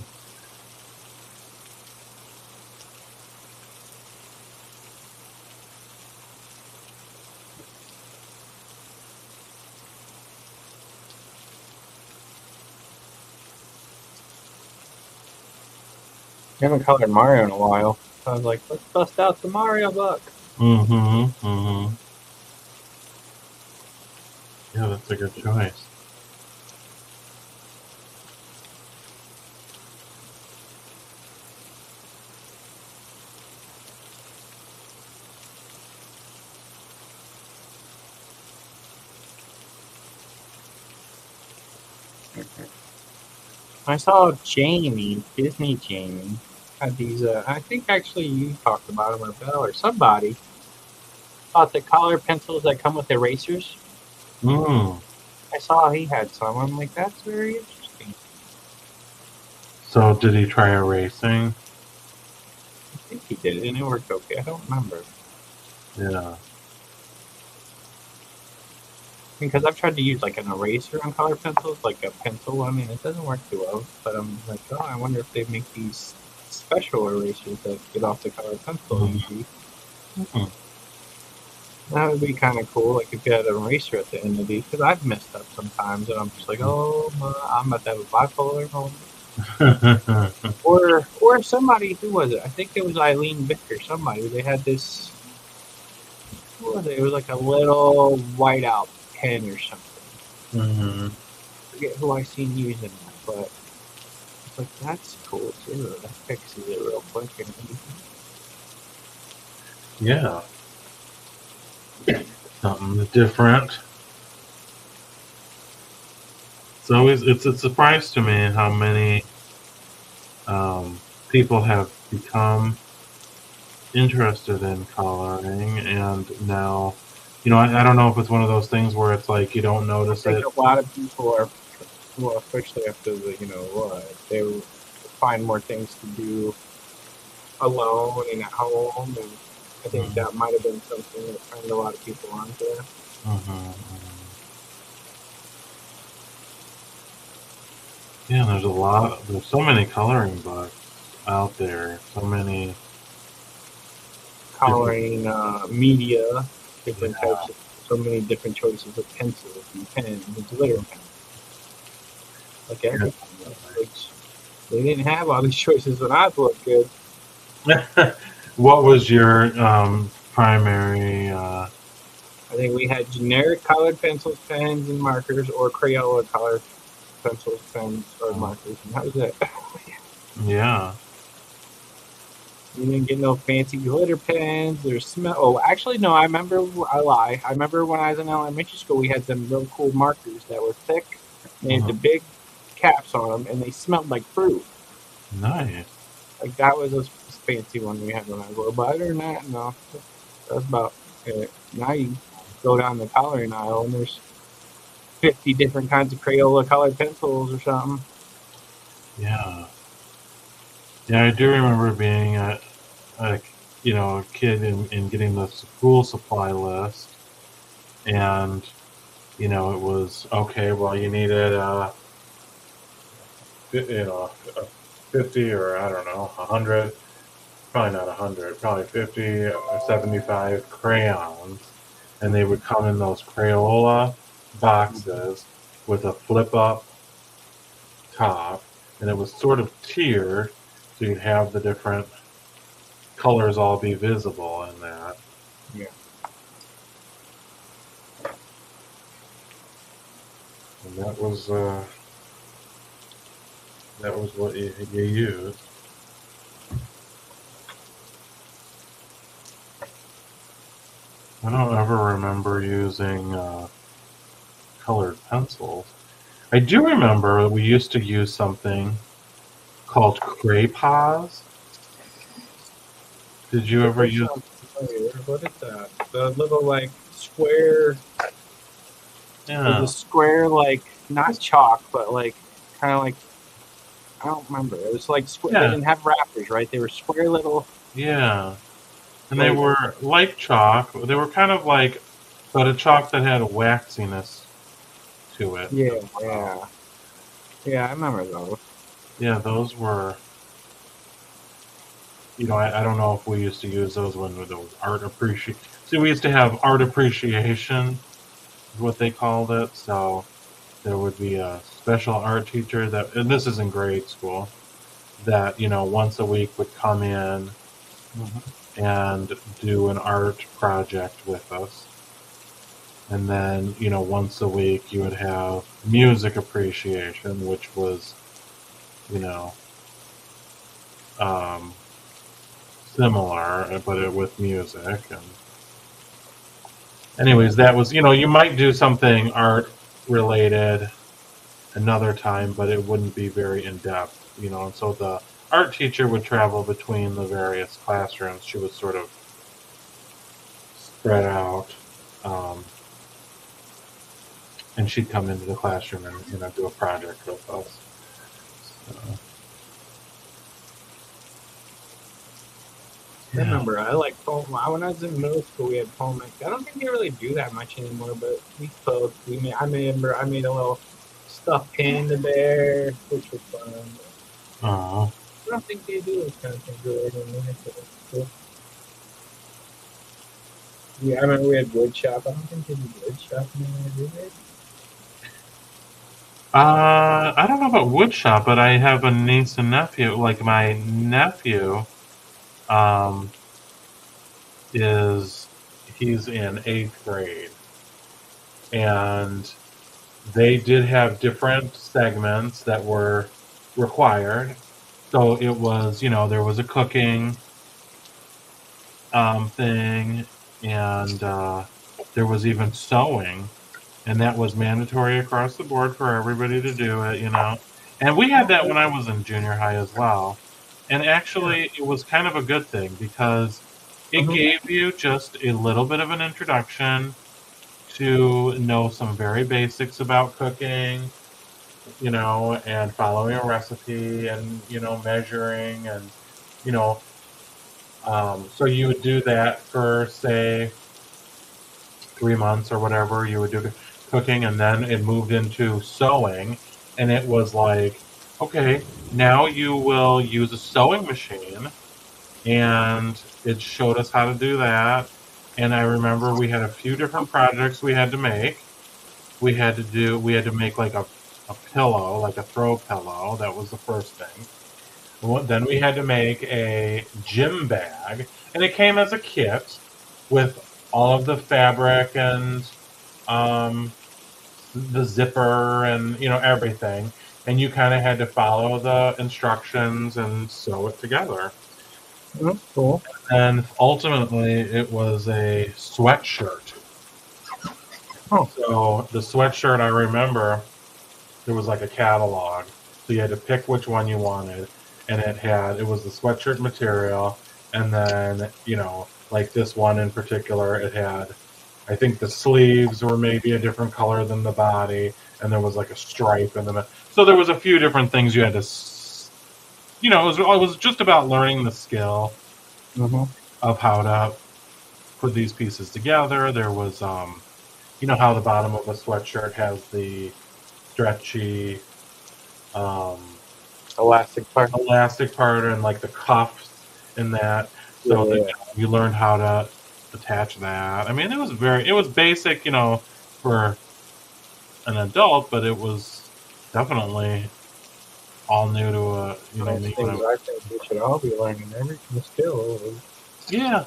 Speaker 2: I haven't colored Mario in a while. So I was like, let's bust out the Mario book.
Speaker 1: Yeah, that's a good choice.
Speaker 2: I saw Jamie, Disney Jamie, had these, I think actually you talked about them or Bell or somebody, about the color pencils that come with erasers. I saw he had some. I'm like, that's very interesting.
Speaker 1: So did he try erasing?
Speaker 2: I think he did, and it worked okay. I don't remember.
Speaker 1: Yeah.
Speaker 2: Because I've tried to use like an eraser on color pencils, like a pencil. I mean, it doesn't work too well. But I'm like, oh, I wonder if they make these special erasers that get off the color pencil easy. That would be kind of cool. Like if you had an eraser at the end of these, because I've messed up sometimes, and I'm just like, oh, I'm about to have a bipolar moment. or somebody, who was it? I think it was Eileen Victor. Somebody. They had this. What was it? It was like a little whiteout pen or something.
Speaker 1: I
Speaker 2: forget who I seen using that, but it's like, that's cool too. That fixes it real quick and easy.
Speaker 1: Yeah. Something different. It's a surprise to me how many people have become interested in coloring, and now, I don't know if it's one of those things where it's like you don't notice it.
Speaker 2: A lot of people are, well, especially after the, they find more things to do alone and at home, and I think that might have been something that turned a lot of people on there.
Speaker 1: Yeah, there's so many coloring books out there, so many
Speaker 2: coloring media, different types so many different choices of pencils and pens and glitter pens. Like everything, which they didn't have all these choices when I was good.
Speaker 1: What was your primary?
Speaker 2: I think we had generic colored pencils, pens, and markers, or Crayola colored pencils, pens, or markers, and that was it.
Speaker 1: Yeah.
Speaker 2: You didn't get no fancy glitter pens or smell. Oh, actually, no. I lie. I remember when I was in elementary school, we had some real cool markers that were thick. They had the big caps on them, and they smelled like fruit.
Speaker 1: Nice.
Speaker 2: Like that was a fancy one we had when I was little. But other than that, no. That's about Now you go down the coloring aisle and there's 50 different kinds of Crayola colored pencils or something.
Speaker 1: Yeah. Yeah, I do remember being a kid and getting the school supply list, and it was okay. Well, you needed a 50, or I don't know, 100, probably not 100, probably 50 or 75 crayons, and they would come in those Crayola boxes with a flip up top, and it was sort of tiered, so you'd have the different colors all be visible in that.
Speaker 2: Yeah.
Speaker 1: And that was what you used. I don't ever remember using colored pencils. I do remember we used to use something called Cray-Pos. Did you ever use?
Speaker 2: What is that? The little like square.
Speaker 1: Yeah.
Speaker 2: The square, like not chalk, but like kind of like, I don't remember. It was like square.
Speaker 1: Yeah.
Speaker 2: They didn't have wrappers, right? They were square little.
Speaker 1: Yeah. And they were like chalk. They were kind of like, but a chalk that had a waxiness to it.
Speaker 2: Yeah, I remember those.
Speaker 1: Yeah, those were. I don't know if we used to use those when there was art appreciation. See, we used to have art appreciation, is what they called it. So there would be a special art teacher and this is in grade school, that once a week would come in and do an art project with us. And then, once a week you would have music appreciation, which was, similar, but with music. And anyways, that was, you might do something art related another time, but it wouldn't be very in-depth, and so the art teacher would travel between the various classrooms. She would sort of spread out, and she'd come into the classroom and do a project with us. So.
Speaker 2: I remember I like poem. When I was in middle school, we had poem. I don't think they really do that much anymore, but we spoke. I remember I made a little stuffed panda bear, which was fun.
Speaker 1: I
Speaker 2: don't think they do those kind of things really anymore. Cool. Yeah, I remember we had wood shop. I don't think they do wood shop anymore, do they?
Speaker 1: I don't know about wood shop, but I have a niece and nephew. Like my nephew, he's in 8th grade, and they did have different segments that were required. So it was, there was a cooking thing, and there was even sewing, and that was mandatory across the board for everybody to do it, And we had that when I was in junior high as well. And actually, it was kind of a good thing, because it gave you just a little bit of an introduction to know some very basics about cooking, and following a recipe, and, measuring, and, so you would do that for, say, 3 months or whatever. You would do cooking, and then it moved into sewing, and it was like, okay, now you will use a sewing machine, and it showed us how to do that. And I remember we had a few different projects we had to make. We had to make like a pillow, like a throw pillow. That was the first thing. Then we had to make a gym bag, and it came as a kit with all of the fabric and the zipper and everything. And you kind of had to follow the instructions and sew it together.
Speaker 2: That's cool.
Speaker 1: And ultimately, it was a sweatshirt.
Speaker 2: Oh.
Speaker 1: So the sweatshirt, I remember, there was like a catalog. So you had to pick which one you wanted. And it was the sweatshirt material. And then, Like this one in particular, it had, I think the sleeves were maybe a different color than the body, and there was like a stripe in the. So there was a few different things you had to, it was just about learning the skill of how to put these pieces together. There was, how the bottom of a sweatshirt has the stretchy
Speaker 2: Elastic part.
Speaker 1: and like the cuffs in that. So
Speaker 2: Yeah.
Speaker 1: that you learned how to attach that. I mean, it was basic, for an adult, but it was definitely all new to me.
Speaker 2: Things I think we should all be learning every skill.
Speaker 1: Yeah.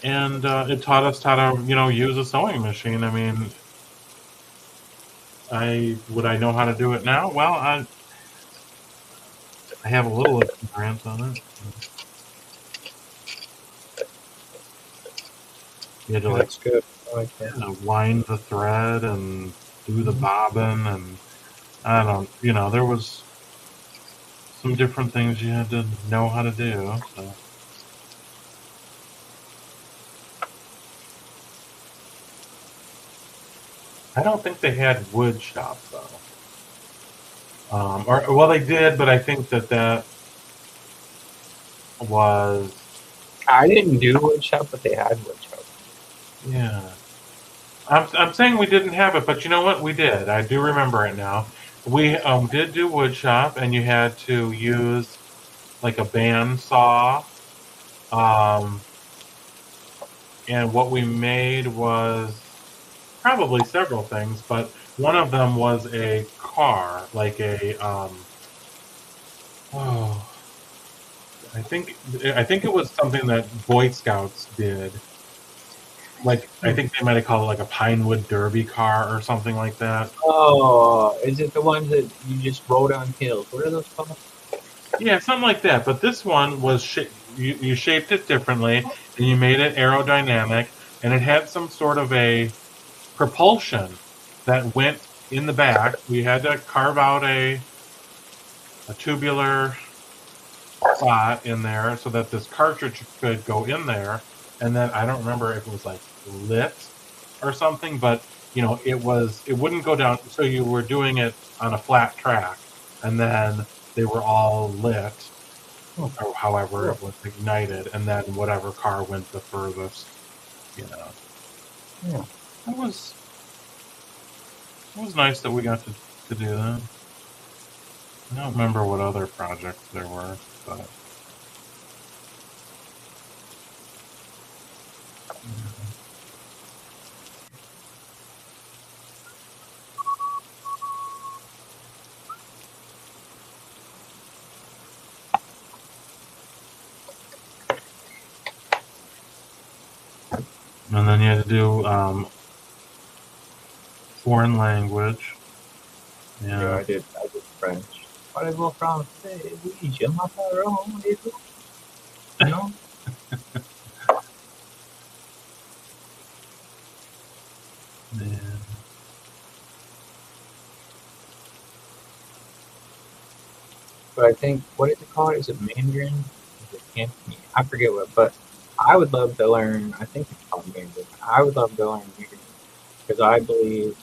Speaker 1: And it taught us how to, use a sewing machine. I mean, would I know how to do it now? Well, I have a little experience on it. You had to
Speaker 2: That's good. I like that.
Speaker 1: wind the thread and do the bobbin, and I don't, there was some different things you had to know how to do. So. I don't think they had wood shops though. They did, but I think that was.
Speaker 2: I didn't do wood shop, but they had wood shop.
Speaker 1: Yeah. I'm saying we didn't have it, but you know what? We did. I do remember it now. We did do wood shop, and you had to use like a band saw. And what we made was probably several things, but one of them was a car, like a I think it was something that Boy Scouts did. Like, I think they might have called it like a Pinewood Derby car or something like that.
Speaker 2: Oh, is it the ones that you just roll down hills? What are those called?
Speaker 1: Yeah, something like that. But this one was you shaped it differently, and you made it aerodynamic, and it had some sort of a propulsion that went in the back. We had to carve out a tubular slot in there so that this cartridge could go in there. And then I don't remember if it was like lit or something, but it wouldn't go down. So you were doing it on a flat track, and then they were all lit, or however it was ignited, and then whatever car went the furthest.
Speaker 2: Yeah.
Speaker 1: It was nice that we got to do that. I don't remember what other projects there were, but. And then you had to do foreign language.
Speaker 2: Yeah, I did French. Parlez-vous français? Oui, je m'appelle Roland. No?
Speaker 1: Yeah.
Speaker 2: But I think, what is it called? Is it Mandarin? Is it Cantonese? I forget what, but I would love to learn, I think it's called Mandarin. I would love to learn Mandarin because I believe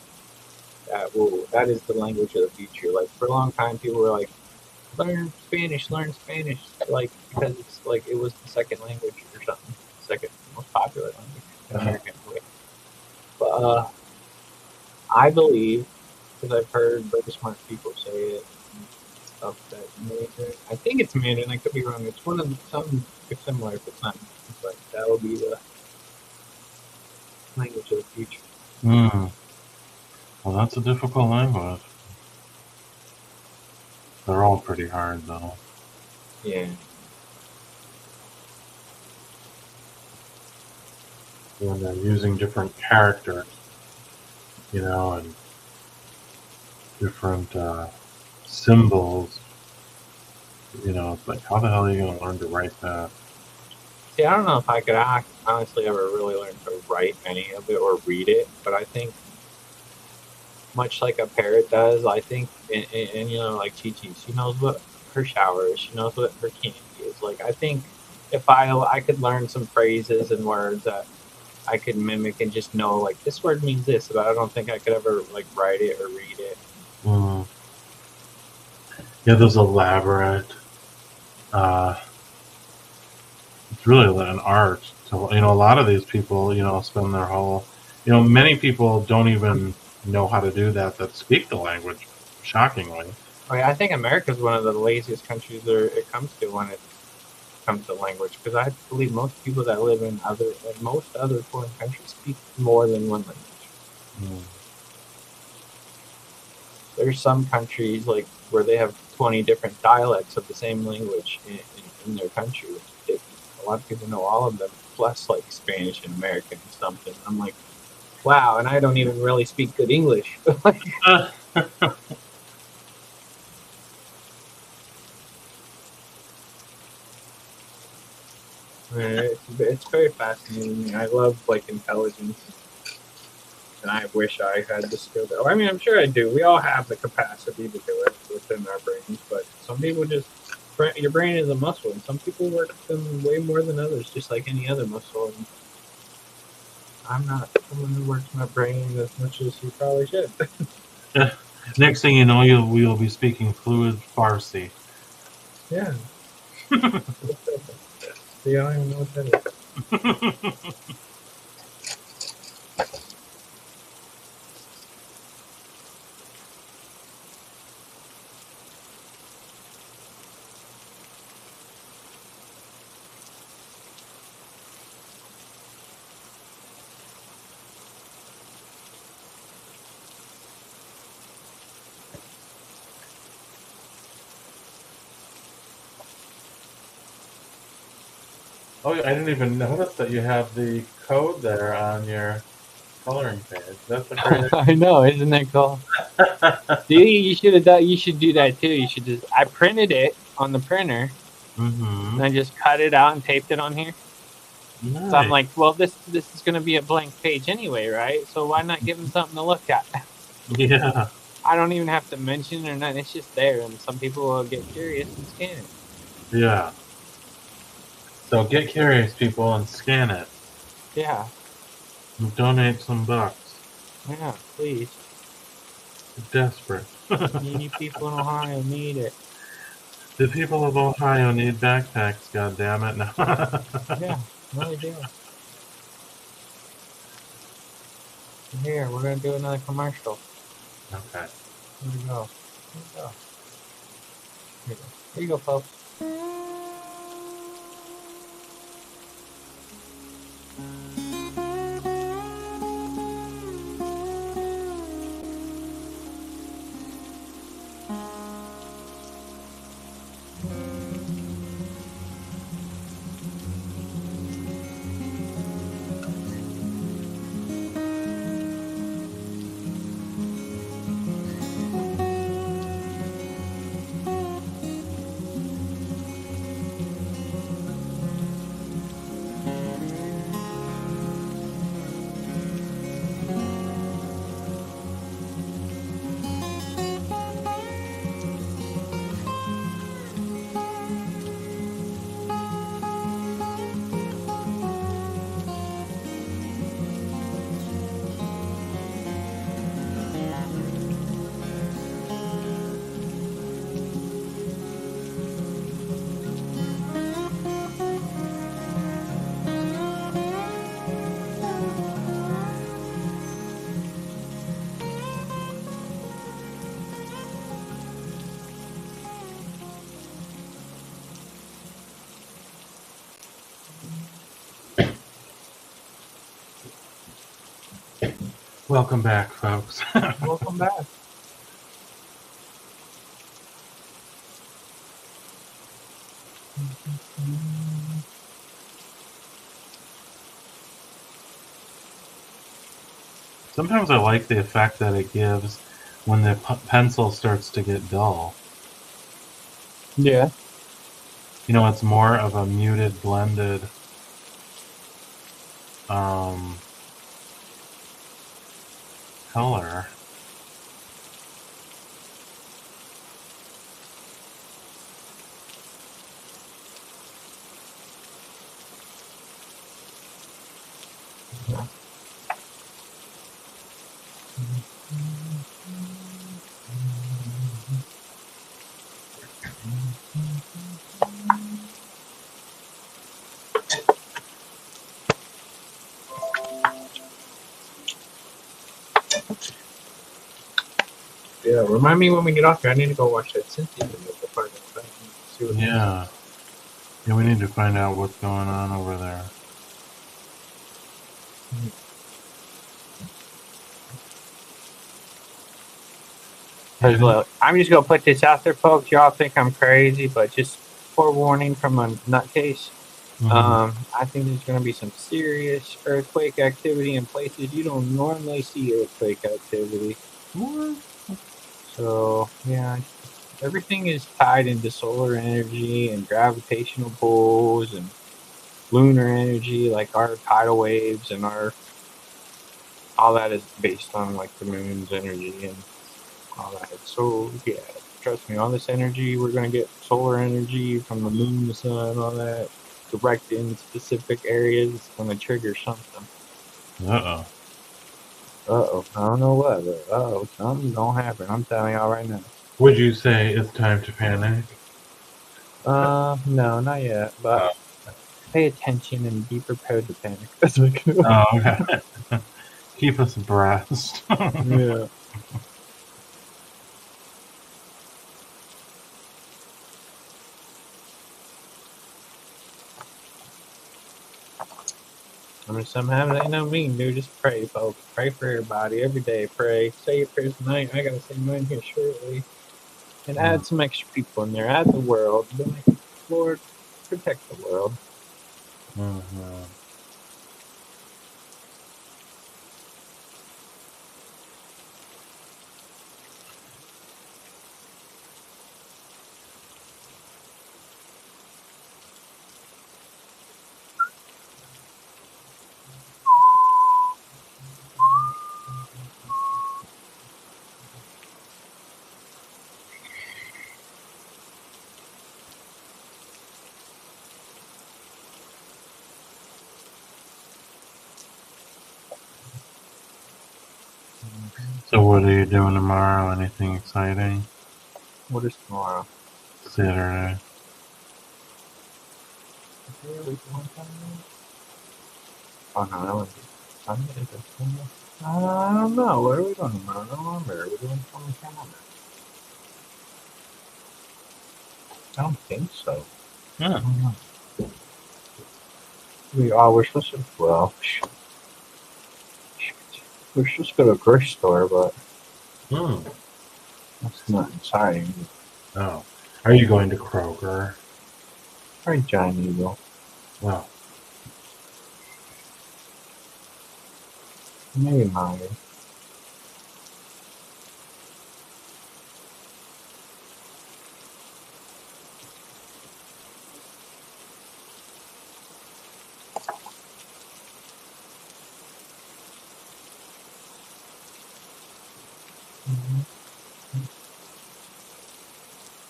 Speaker 2: that is the language of the future. Like, for a long time, people were like, learn Spanish, like, because it's like, it was the second language or something, second most popular language in American way. But I believe, because I've heard very smart people say it, stuff that Mandarin, I think it's Mandarin, I could be wrong, it's one of the, something similar if it's not, but that will be the language of the future.
Speaker 1: Well, that's a difficult language. They're all pretty hard, though.
Speaker 2: Yeah.
Speaker 1: When they're using different characters, and different symbols, it's like, how the hell are you going to learn to write that?
Speaker 2: See, I don't know if I could honestly ever really learn to write any of it or read it, but I think much like a parrot does, I think, and like Chi-Chi, she knows what her shower is, she knows what her candy is. Like, I think if I could learn some phrases and words that I could mimic and just know like this word means this, but I don't think I could ever like write it or read it.
Speaker 1: Mm. Yeah, those elaborate. It's really an art. To, a lot of these people, spend their whole. Many people don't even know how to do that. That speak the language, shockingly.
Speaker 2: Oh, yeah, I think America is one of the laziest countries there it comes to when it comes to language, because I believe most people that live in most other foreign countries speak more than one language.
Speaker 1: Mm.
Speaker 2: There's some countries like where they have 20 different dialects of the same language in their country. A lot of people know all of them, plus like Spanish and American or something. I'm like, wow, and I don't even really speak good English. It's very fascinating. I love like intelligence, and I wish I had the skill. I mean, I'm sure I do. We all have the capacity to do it within our brains, but some people just your brain is a muscle, and some people work them way more than others, just like any other muscle. And I'm not someone who works my brain as much as you probably should.
Speaker 1: Next thing you know, we'll be speaking fluid Farsi.
Speaker 2: Yeah. See, I don't even know what that is.
Speaker 1: Oh, I didn't even notice that you have the code there on your coloring page. That's a great.
Speaker 2: I know, isn't that cool? See, you should have done. You should do that too. You should just. I printed it on the printer,
Speaker 1: Mm-hmm.
Speaker 2: and I just cut it out and taped it on here.
Speaker 1: Nice.
Speaker 2: So I'm like, well, this is going to be a blank page anyway, right? So why not give them something to look at?
Speaker 1: Yeah.
Speaker 2: I don't even have to mention it or nothing. It's just there, and some people will get curious and scan it.
Speaker 1: Yeah. So get curious, people, and scan it.
Speaker 2: Yeah.
Speaker 1: And donate some bucks.
Speaker 2: Yeah, please.
Speaker 1: We're desperate.
Speaker 2: You people in Ohio need it.
Speaker 1: The people of Ohio need backpacks, goddammit. No.
Speaker 2: Yeah, really do. Here, we're going to do another commercial.
Speaker 1: Okay.
Speaker 2: Here we go. Here we go. Here you go, folks.
Speaker 1: Welcome back, folks.
Speaker 2: Welcome back.
Speaker 1: Sometimes I like the effect that it gives when the pencil starts to get dull.
Speaker 2: Yeah.
Speaker 1: It's more of a muted, blended color.
Speaker 2: Yeah, remind me when we get off here. I need to go watch that Cynthia video before I go to bed. See what
Speaker 1: Yeah. Yeah, we need to find out what's going on over there.
Speaker 2: Because look, I'm just gonna put this out there, folks. Y'all think I'm crazy, but just forewarning from a nutcase. I think there's gonna be some serious earthquake activity in places you don't normally see earthquake activity.
Speaker 1: What?
Speaker 2: So yeah, everything is tied into solar energy and gravitational pulls and lunar energy, like our tidal waves and our all that is based on like the moon's energy and all that. So yeah, trust me, all this energy we're gonna get solar energy from the moon, the sun, all that direct in specific areas. It's gonna trigger something.
Speaker 1: Uh-oh.
Speaker 2: I don't know what, but something's gonna happen. I'm telling y'all right now.
Speaker 1: Would you say it's time to panic?
Speaker 2: No, not yet. But pay attention and be prepared to panic.
Speaker 1: Oh, okay. Keep us abreast.
Speaker 2: Yeah. I mean, sometimes ain't no mean, dude. Just pray, folks. Pray for everybody every day. Pray. Say your prayers tonight. I gotta say mine here shortly. And add some extra people in there. Add the world. Be like, Lord, protect the world.
Speaker 1: So what are you doing tomorrow? Anything exciting?
Speaker 2: What is tomorrow?
Speaker 1: Saturday.
Speaker 2: Oh, no, that was Sunday. I don't know. What are we doing tomorrow? I don't remember. Are we doing something calendar? I don't think so.
Speaker 1: Yeah.
Speaker 2: We're supposed to, well, we're supposed to go to a grocery store, but that's not exciting.
Speaker 1: Oh. Are you going to Kroger?
Speaker 2: Probably Giant Eagle.
Speaker 1: Well.
Speaker 2: Maybe mine.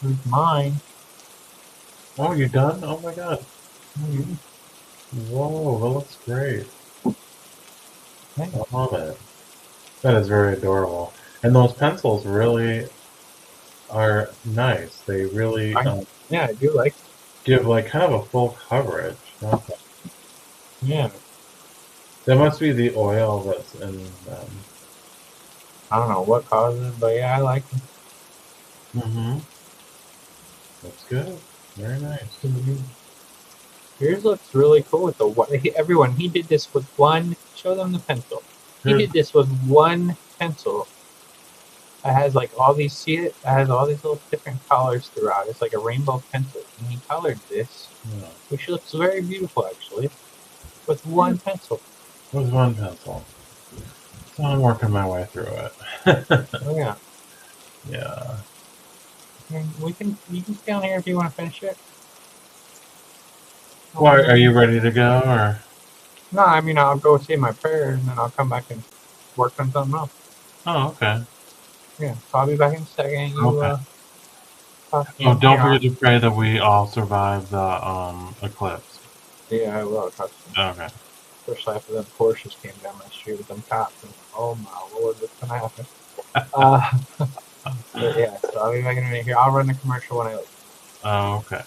Speaker 2: Who's mine?
Speaker 1: Oh, you're done? Oh my god. Whoa, that looks great. I love it. That is very adorable. And those pencils really are nice. They really
Speaker 2: yeah, I do like
Speaker 1: give like kind of a full coverage, don't they?
Speaker 2: Yeah.
Speaker 1: That must be the oil that's in them.
Speaker 2: I don't know what causes it, but yeah, I like them.
Speaker 1: That's good. Very nice.
Speaker 2: Yours looks really cool with the white. Everyone, he did this with one. Show them the pencil. He did this with one pencil. It has like all these. See it? It has all these little different colors throughout. It's like a rainbow pencil, and he colored this, which looks very beautiful actually, with one pencil.
Speaker 1: With one pencil. So I'm working my way through it.
Speaker 2: Oh yeah.
Speaker 1: Yeah.
Speaker 2: You can stay down here if you want to finish it.
Speaker 1: Well, are you ready to go, or?
Speaker 2: No, I mean I'll go say my prayer and then I'll come back and work on something else.
Speaker 1: Oh, okay.
Speaker 2: Yeah, so I'll be back in a second.
Speaker 1: Don't forget to pray that we all survive the eclipse.
Speaker 2: Yeah, I will. Trust me.
Speaker 1: Okay.
Speaker 2: Especially after them Porsches came down my street with them cops. And, oh my lord, what's gonna happen? But yeah, so I'll be back in a minute here. I'll run the commercial when I open.
Speaker 1: Oh, okay.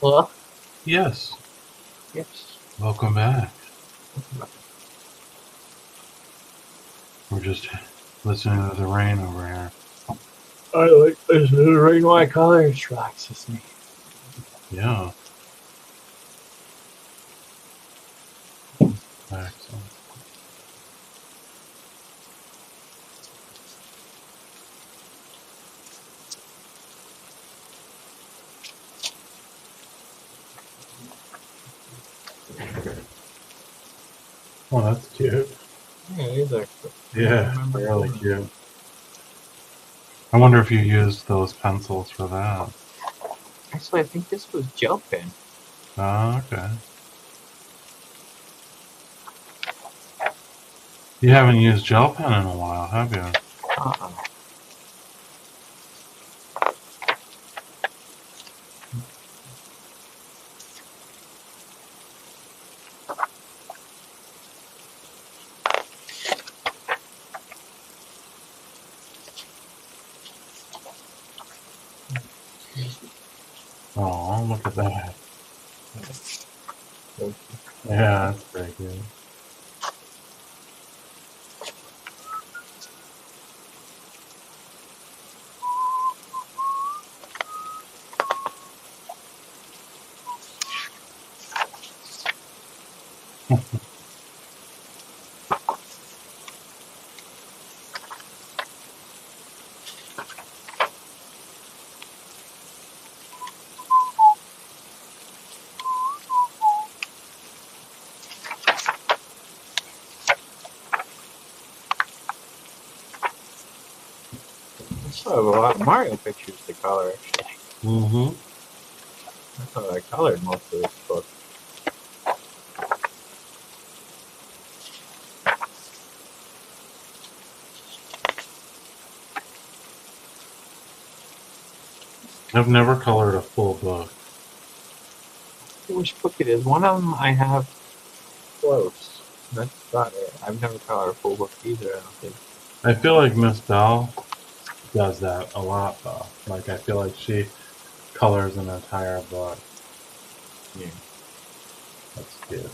Speaker 2: Hello?
Speaker 1: Yes.
Speaker 2: Yes.
Speaker 1: Welcome back. We're just listening to the rain over here.
Speaker 2: I like this rain white color relaxes me.
Speaker 1: Yeah. Excellent. Oh, that's cute.
Speaker 2: Yeah, these are cool.
Speaker 1: Yeah,
Speaker 2: remember
Speaker 1: really
Speaker 2: doing
Speaker 1: cute. I wonder if you used those pencils for that.
Speaker 2: Actually, I think this was gel pen.
Speaker 1: Oh, okay. You haven't used gel pen in a while, have you?
Speaker 2: Uh-uh.
Speaker 1: Oh, look at that. Yeah, that's pretty good.
Speaker 2: I still have a lot of Mario pictures to color, actually.
Speaker 1: Mm-hmm.
Speaker 2: I thought I colored most of this book.
Speaker 1: I've never colored a full book.
Speaker 2: Which book it is? One of them I have close. That's about it. I've never colored a full book either, I don't think.
Speaker 1: I feel like Miss Bell does that a lot, though. Like, I feel like she colors an entire book.
Speaker 2: Yeah.
Speaker 1: That's good.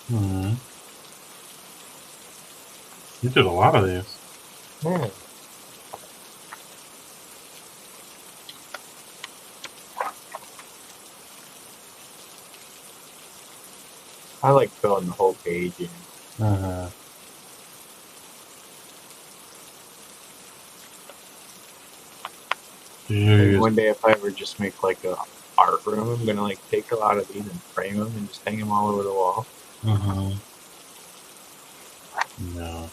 Speaker 1: Hmm. You did a lot of these.
Speaker 2: Yeah. I like filling the whole page in.
Speaker 1: Uh-huh.
Speaker 2: Maybe one day if I ever just make like a art room, I'm gonna like take a lot of these and frame them and just hang them all over the wall.
Speaker 1: Uh-huh. No.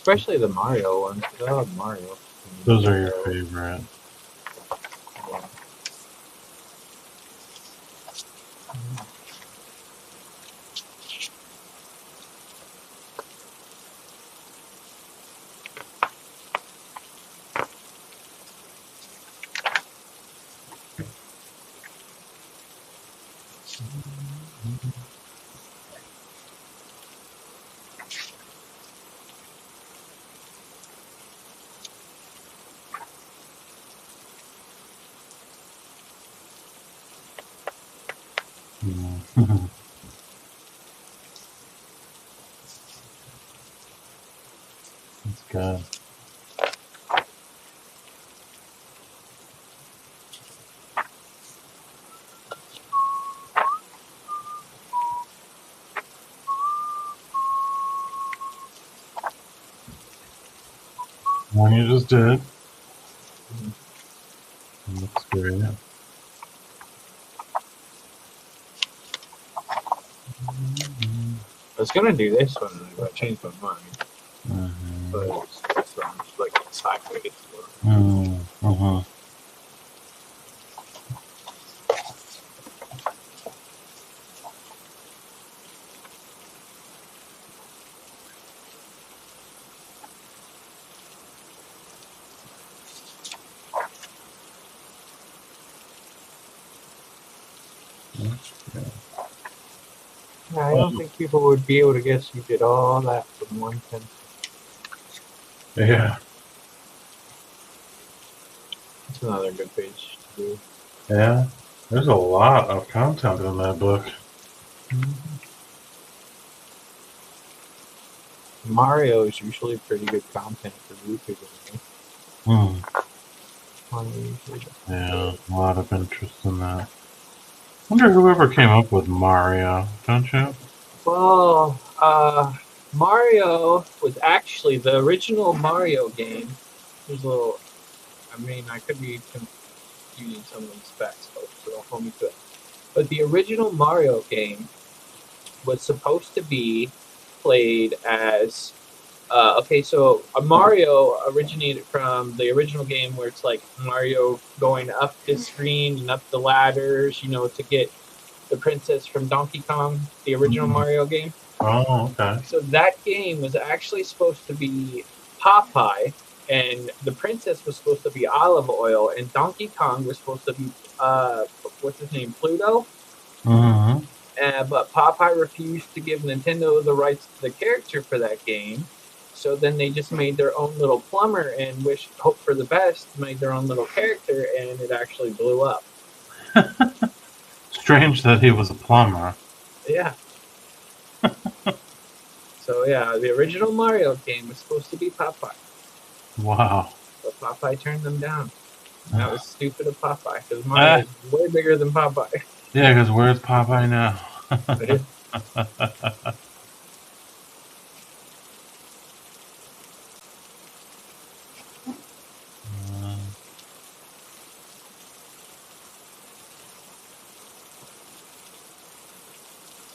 Speaker 2: Especially the Mario ones, 'cause I love Mario.
Speaker 1: Those are your favorite.
Speaker 2: Yeah.
Speaker 1: Mm. That's good. One you just did. looks great.
Speaker 2: I was gonna do this one, but I changed my mind.
Speaker 1: Mm-hmm.
Speaker 2: But it's like sideways.
Speaker 1: Mm-hmm.
Speaker 2: Yeah, I don't think people would be able to guess you did all that from one pencil.
Speaker 1: Yeah.
Speaker 2: That's another good page to do.
Speaker 1: Yeah. There's a lot of content in that book.
Speaker 2: Mario is usually pretty good content for YouTube.
Speaker 1: Yeah, a lot of interest in that. Wonder whoever came up with Mario, don't you?
Speaker 2: Well, Mario was actually the original Mario game. There's a little, I mean, I could be confusing some of the specs, so don't hold me to it. But the original Mario game was supposed to be played as okay, so a Mario originated from the original game where it's like Mario going up the screen and up the ladders, to get the princess from Donkey Kong, the original Mario game.
Speaker 1: Oh, okay.
Speaker 2: So that game was actually supposed to be Popeye, and the princess was supposed to be Olive Oil, and Donkey Kong was supposed to be what's his name, Pluto.
Speaker 1: Mm-hmm.
Speaker 2: But Popeye refused to give Nintendo the rights to the character for that game. So then they just made their own little plumber and hope for the best, made their own little character, and it actually blew up.
Speaker 1: Strange that he was a plumber.
Speaker 2: Yeah. So yeah, the original Mario game was supposed to be Popeye.
Speaker 1: Wow.
Speaker 2: But Popeye turned them down. That was stupid of Popeye, because Mario is way bigger than Popeye.
Speaker 1: Yeah, because where's Popeye now?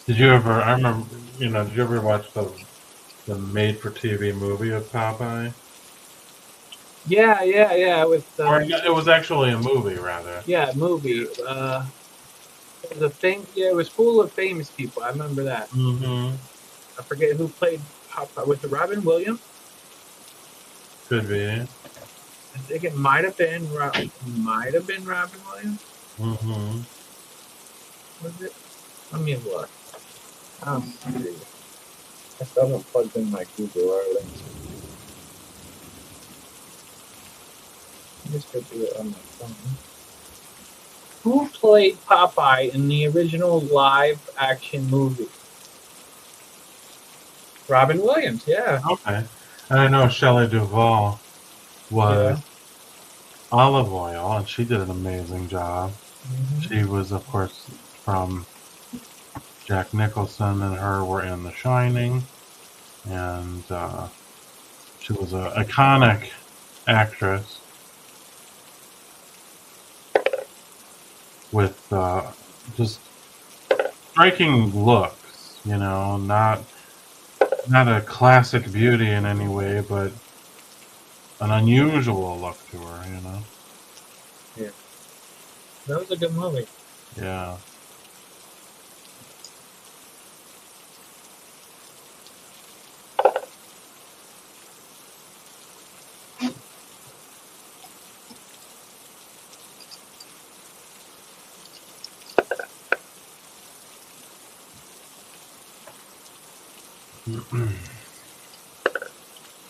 Speaker 1: Did you ever? I remember. Did you ever watch the made-for-TV movie of Popeye?
Speaker 2: Yeah. With
Speaker 1: it was actually a movie, rather.
Speaker 2: Yeah, movie. It was a thing. Yeah, it was full of famous people. I remember that.
Speaker 1: Mm-hmm.
Speaker 2: I forget who played Popeye. Was it Robin Williams?
Speaker 1: Could be.
Speaker 2: I think it might have been Robin Williams.
Speaker 1: Mm-hmm.
Speaker 2: Was it? Let me look. I still haven't plugged in my Google early. I'm just gonna do it on my phone. Who played Popeye in the original live-action movie? Robin Williams, yeah.
Speaker 1: Okay. And I know Shelley Duvall was Olive Oil, and she did an amazing job. Mm-hmm. She was, of course, from Jack Nicholson and her were in The Shining, and she was an iconic actress with just striking looks, not a classic beauty in any way, but an unusual look to her,
Speaker 2: Yeah. That was a good movie.
Speaker 1: Yeah.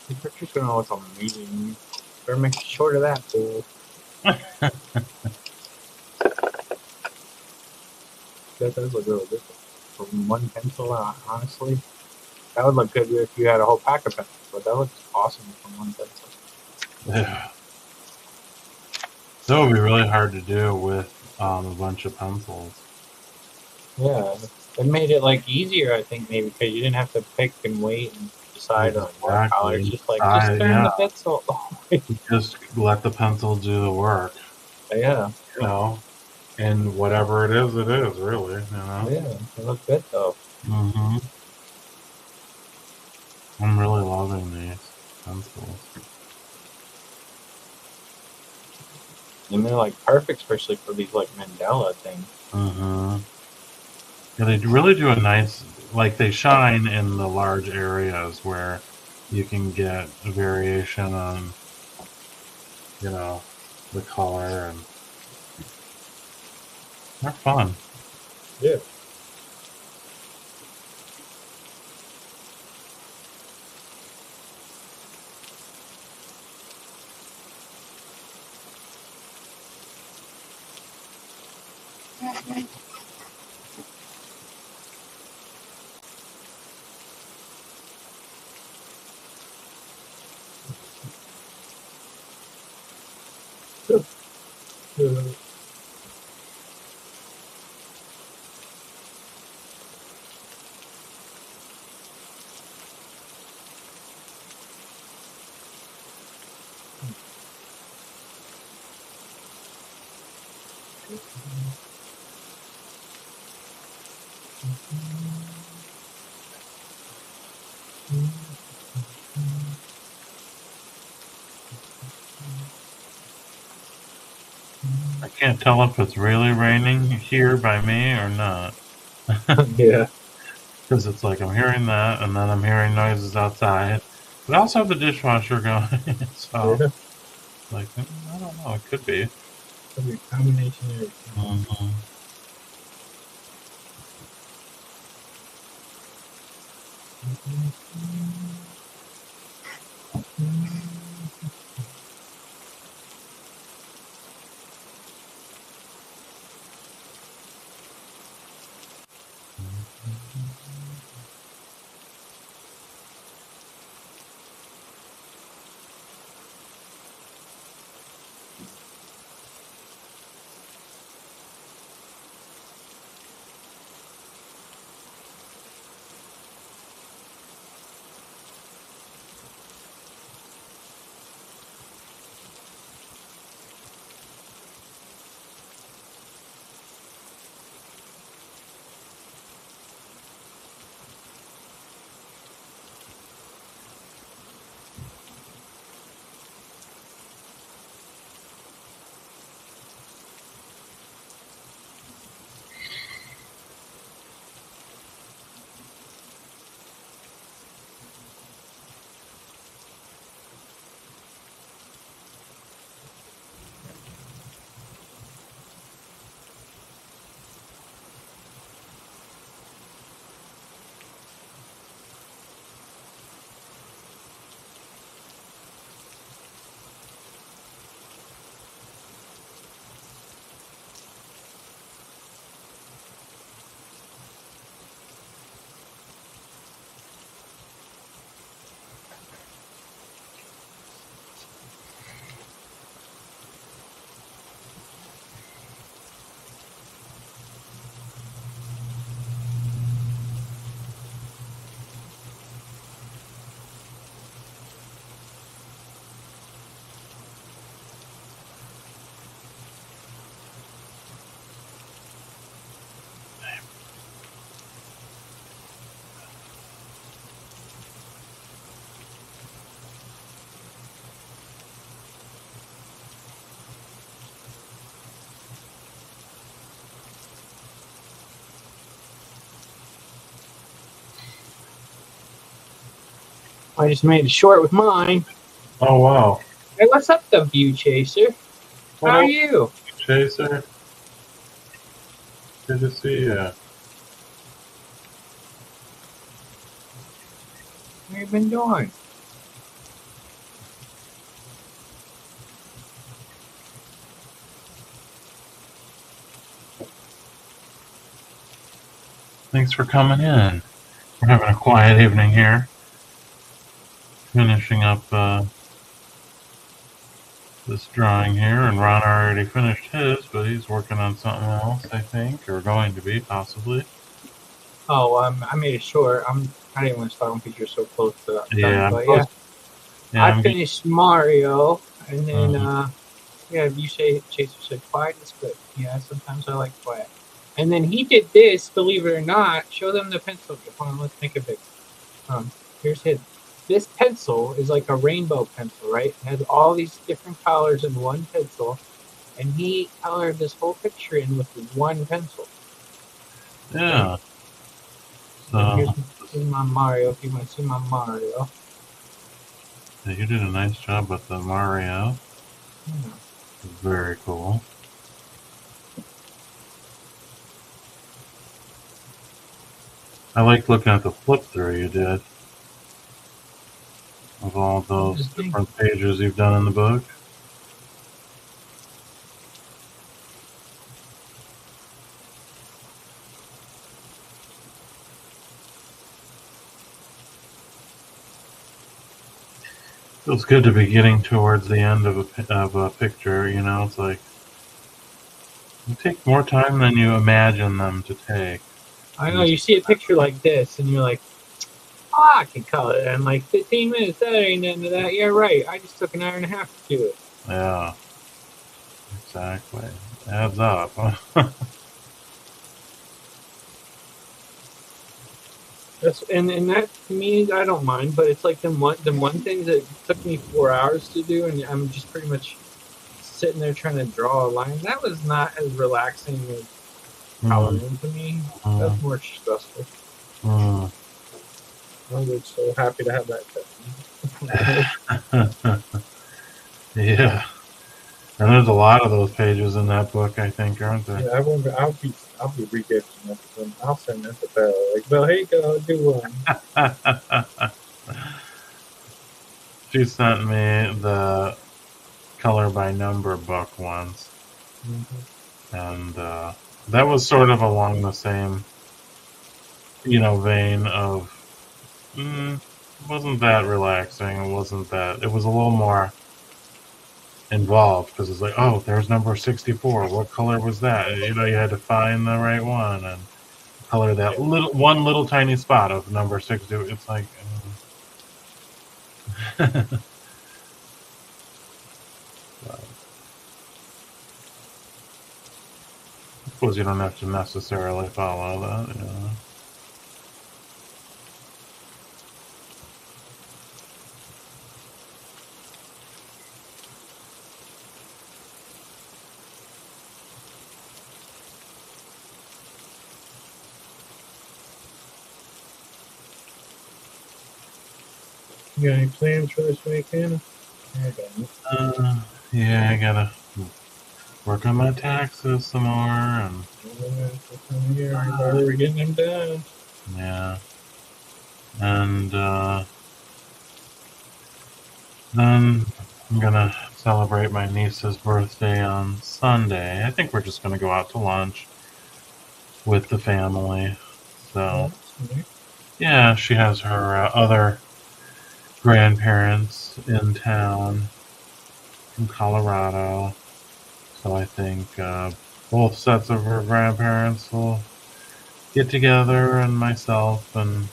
Speaker 2: The picture's gonna look amazing. Better make it short of that, fool. That does look really good. From one pencil, honestly. That would look good if you had a whole pack of pencils, but that looks awesome from one pencil.
Speaker 1: Yeah. That would be really hard to do with a bunch of pencils.
Speaker 2: Yeah. It made it easier, I think, maybe, because you didn't have to pick and wait and decide on what color. Just turn the pencil.
Speaker 1: Just let the pencil do the work.
Speaker 2: Yeah.
Speaker 1: You know, and whatever it is, really. You know.
Speaker 2: Yeah. It looks good though.
Speaker 1: Mm-hmm. I'm really loving these pencils.
Speaker 2: And they're like perfect, especially for these like mandala things.
Speaker 1: Mm-hmm. Yeah, they really do a nice, like they shine in the large areas where you can get a variation on, you know, the color, and they're fun.
Speaker 2: Yeah.
Speaker 1: I can't tell if it's really raining here by me or not.
Speaker 2: Yeah.
Speaker 1: Because it's like I'm hearing that, and then I'm hearing noises outside. But I also have the dishwasher going, so
Speaker 2: Yeah.
Speaker 1: like I don't know. It could be.
Speaker 2: Could be a combination of everything.
Speaker 1: Mm-hmm.
Speaker 2: I just made it short with mine.
Speaker 1: Oh wow!
Speaker 2: Hey, what's up, the View Chaser?
Speaker 1: What
Speaker 2: How are
Speaker 1: up,
Speaker 2: you?
Speaker 1: Chaser? Good to see you.
Speaker 2: What have you been doing?
Speaker 1: Thanks for coming in. We're having a quiet evening here. Finishing up this drawing here, and Ron already finished his, but he's working on something else, I think, or going to be, possibly.
Speaker 2: Oh, I made it short. I didn't want to start on because you're so close to that.
Speaker 1: Yeah,
Speaker 2: But yeah,
Speaker 1: yeah,
Speaker 2: I finished Mario, and then Yeah, you say Chaser said quiet is good. Yeah, sometimes I like quiet. And then he did this, believe it or not. Show them the pencil. Hold on, let's make it big. Here's his. This pencil is like a rainbow pencil, right? It has all these different colors in one pencil, and he colored this whole picture in with one pencil.
Speaker 1: Yeah.
Speaker 2: So
Speaker 1: So
Speaker 2: here's my Mario. If you want to see my Mario.
Speaker 1: yeah, you did a nice job with the Mario.
Speaker 2: Yeah.
Speaker 1: Very cool. I like looking at the flip through you did of all those different pages you've done in the book. Feels good to be getting towards the end of a picture. You know, it's like you take more time than you imagine them to take.
Speaker 2: I know, you see a picture like this, and you're like, oh, I can color it in like 15 minutes. That ain't into that. Yeah, right. I just took an hour and a half to do it.
Speaker 1: Yeah, exactly. Adds up.
Speaker 2: And that to me, I don't mind, but it's like the one thing that took me 4 hours to do, and I'm just pretty much sitting there trying to draw a line. That was not as relaxing as coloring to me. That's more stressful. I'm just so happy to have that done.
Speaker 1: Yeah. And there's a lot of those pages in that book, I think, aren't there?
Speaker 2: Yeah, I'll be regifting it to them. I'll send that to Belle. Like, Belle, hey, go do one.
Speaker 1: She sent me the color by number book once. And that was sort of along the same, vein of, it wasn't that relaxing. It was a little more involved because it's like, oh, there's number 64. What color was that? You had to find the right one and color that little tiny spot of number 62. It's like, I suppose you don't have to necessarily follow that.
Speaker 2: You got any plans for this weekend?
Speaker 1: Yeah, I gotta work on my taxes some more, and
Speaker 2: we're getting them done.
Speaker 1: Yeah, and then I'm gonna celebrate my niece's birthday on Sunday. I think we're just gonna go out to lunch with the family. So, yeah, she has her other grandparents in town from Colorado. So I think both sets of her grandparents will get together, and myself and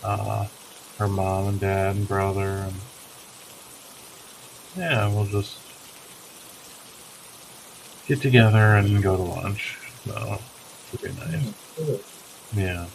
Speaker 1: her mom and dad and brother, and yeah, we'll just get together and go to lunch. So it'll be nice. Yeah.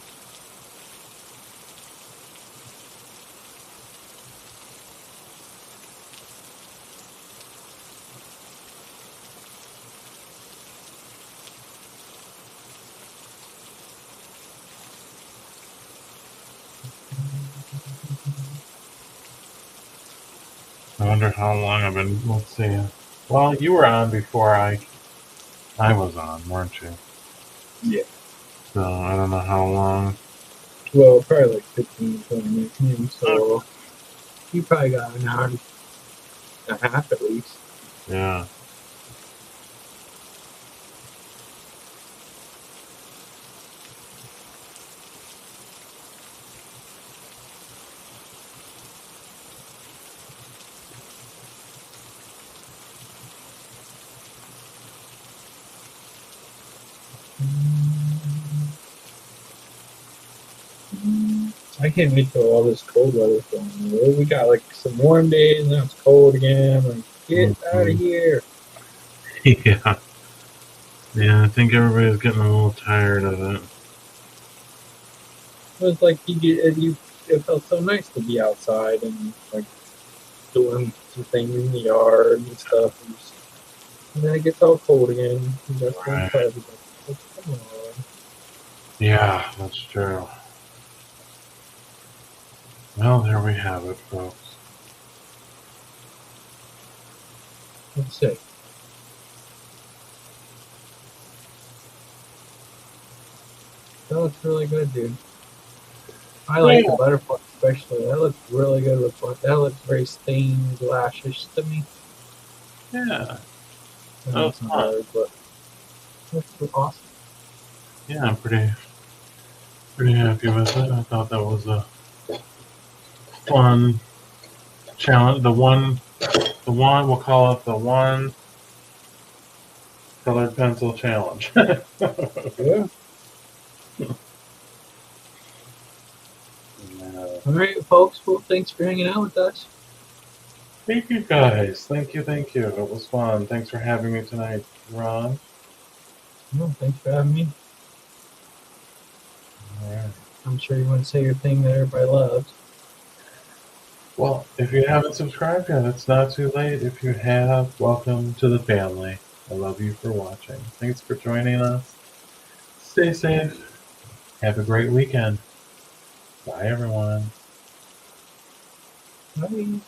Speaker 1: I wonder how long I've been. Let's see. Well, you were on before I was on, weren't you?
Speaker 2: Yeah.
Speaker 1: So I don't know how long.
Speaker 2: Well, probably like 15, 20 minutes. Maybe. So you probably got an hour and a half at least.
Speaker 1: Yeah.
Speaker 2: I can't wait till all this cold weather's going. We got like some warm days, now it's cold again. Like, Get out of here.
Speaker 1: Yeah. Yeah, I think everybody's getting a little tired of it.
Speaker 2: It was like it felt so nice to be outside and like doing some things in the yard and stuff. And then it gets all cold again. And that's when
Speaker 1: Right.
Speaker 2: it's everybody. Like, come on.
Speaker 1: Yeah, that's true. Well, there we have it, folks.
Speaker 2: Let's see. That looks really good, dude. I like the butterfly especially. That looks really good with what that looks very stained glasses to me.
Speaker 1: Yeah.
Speaker 2: That's not hard, but that's awesome.
Speaker 1: Yeah, I'm pretty happy with it. I thought that was a fun challenge. The one, we'll call it the one colored pencil challenge.
Speaker 2: Yeah. All right, folks. Well, thanks for hanging out with us.
Speaker 1: Thank you guys. Thank you. It was fun. Thanks for having me tonight, Ron.
Speaker 2: No, thanks for having me.
Speaker 1: All right.
Speaker 2: I'm sure you want to say your thing that everybody loves.
Speaker 1: Well, if you haven't subscribed yet, it's not too late. If you have, welcome to the family. I love you for watching. Thanks for joining us. Stay safe. Have a great weekend. Bye, everyone.
Speaker 2: Bye.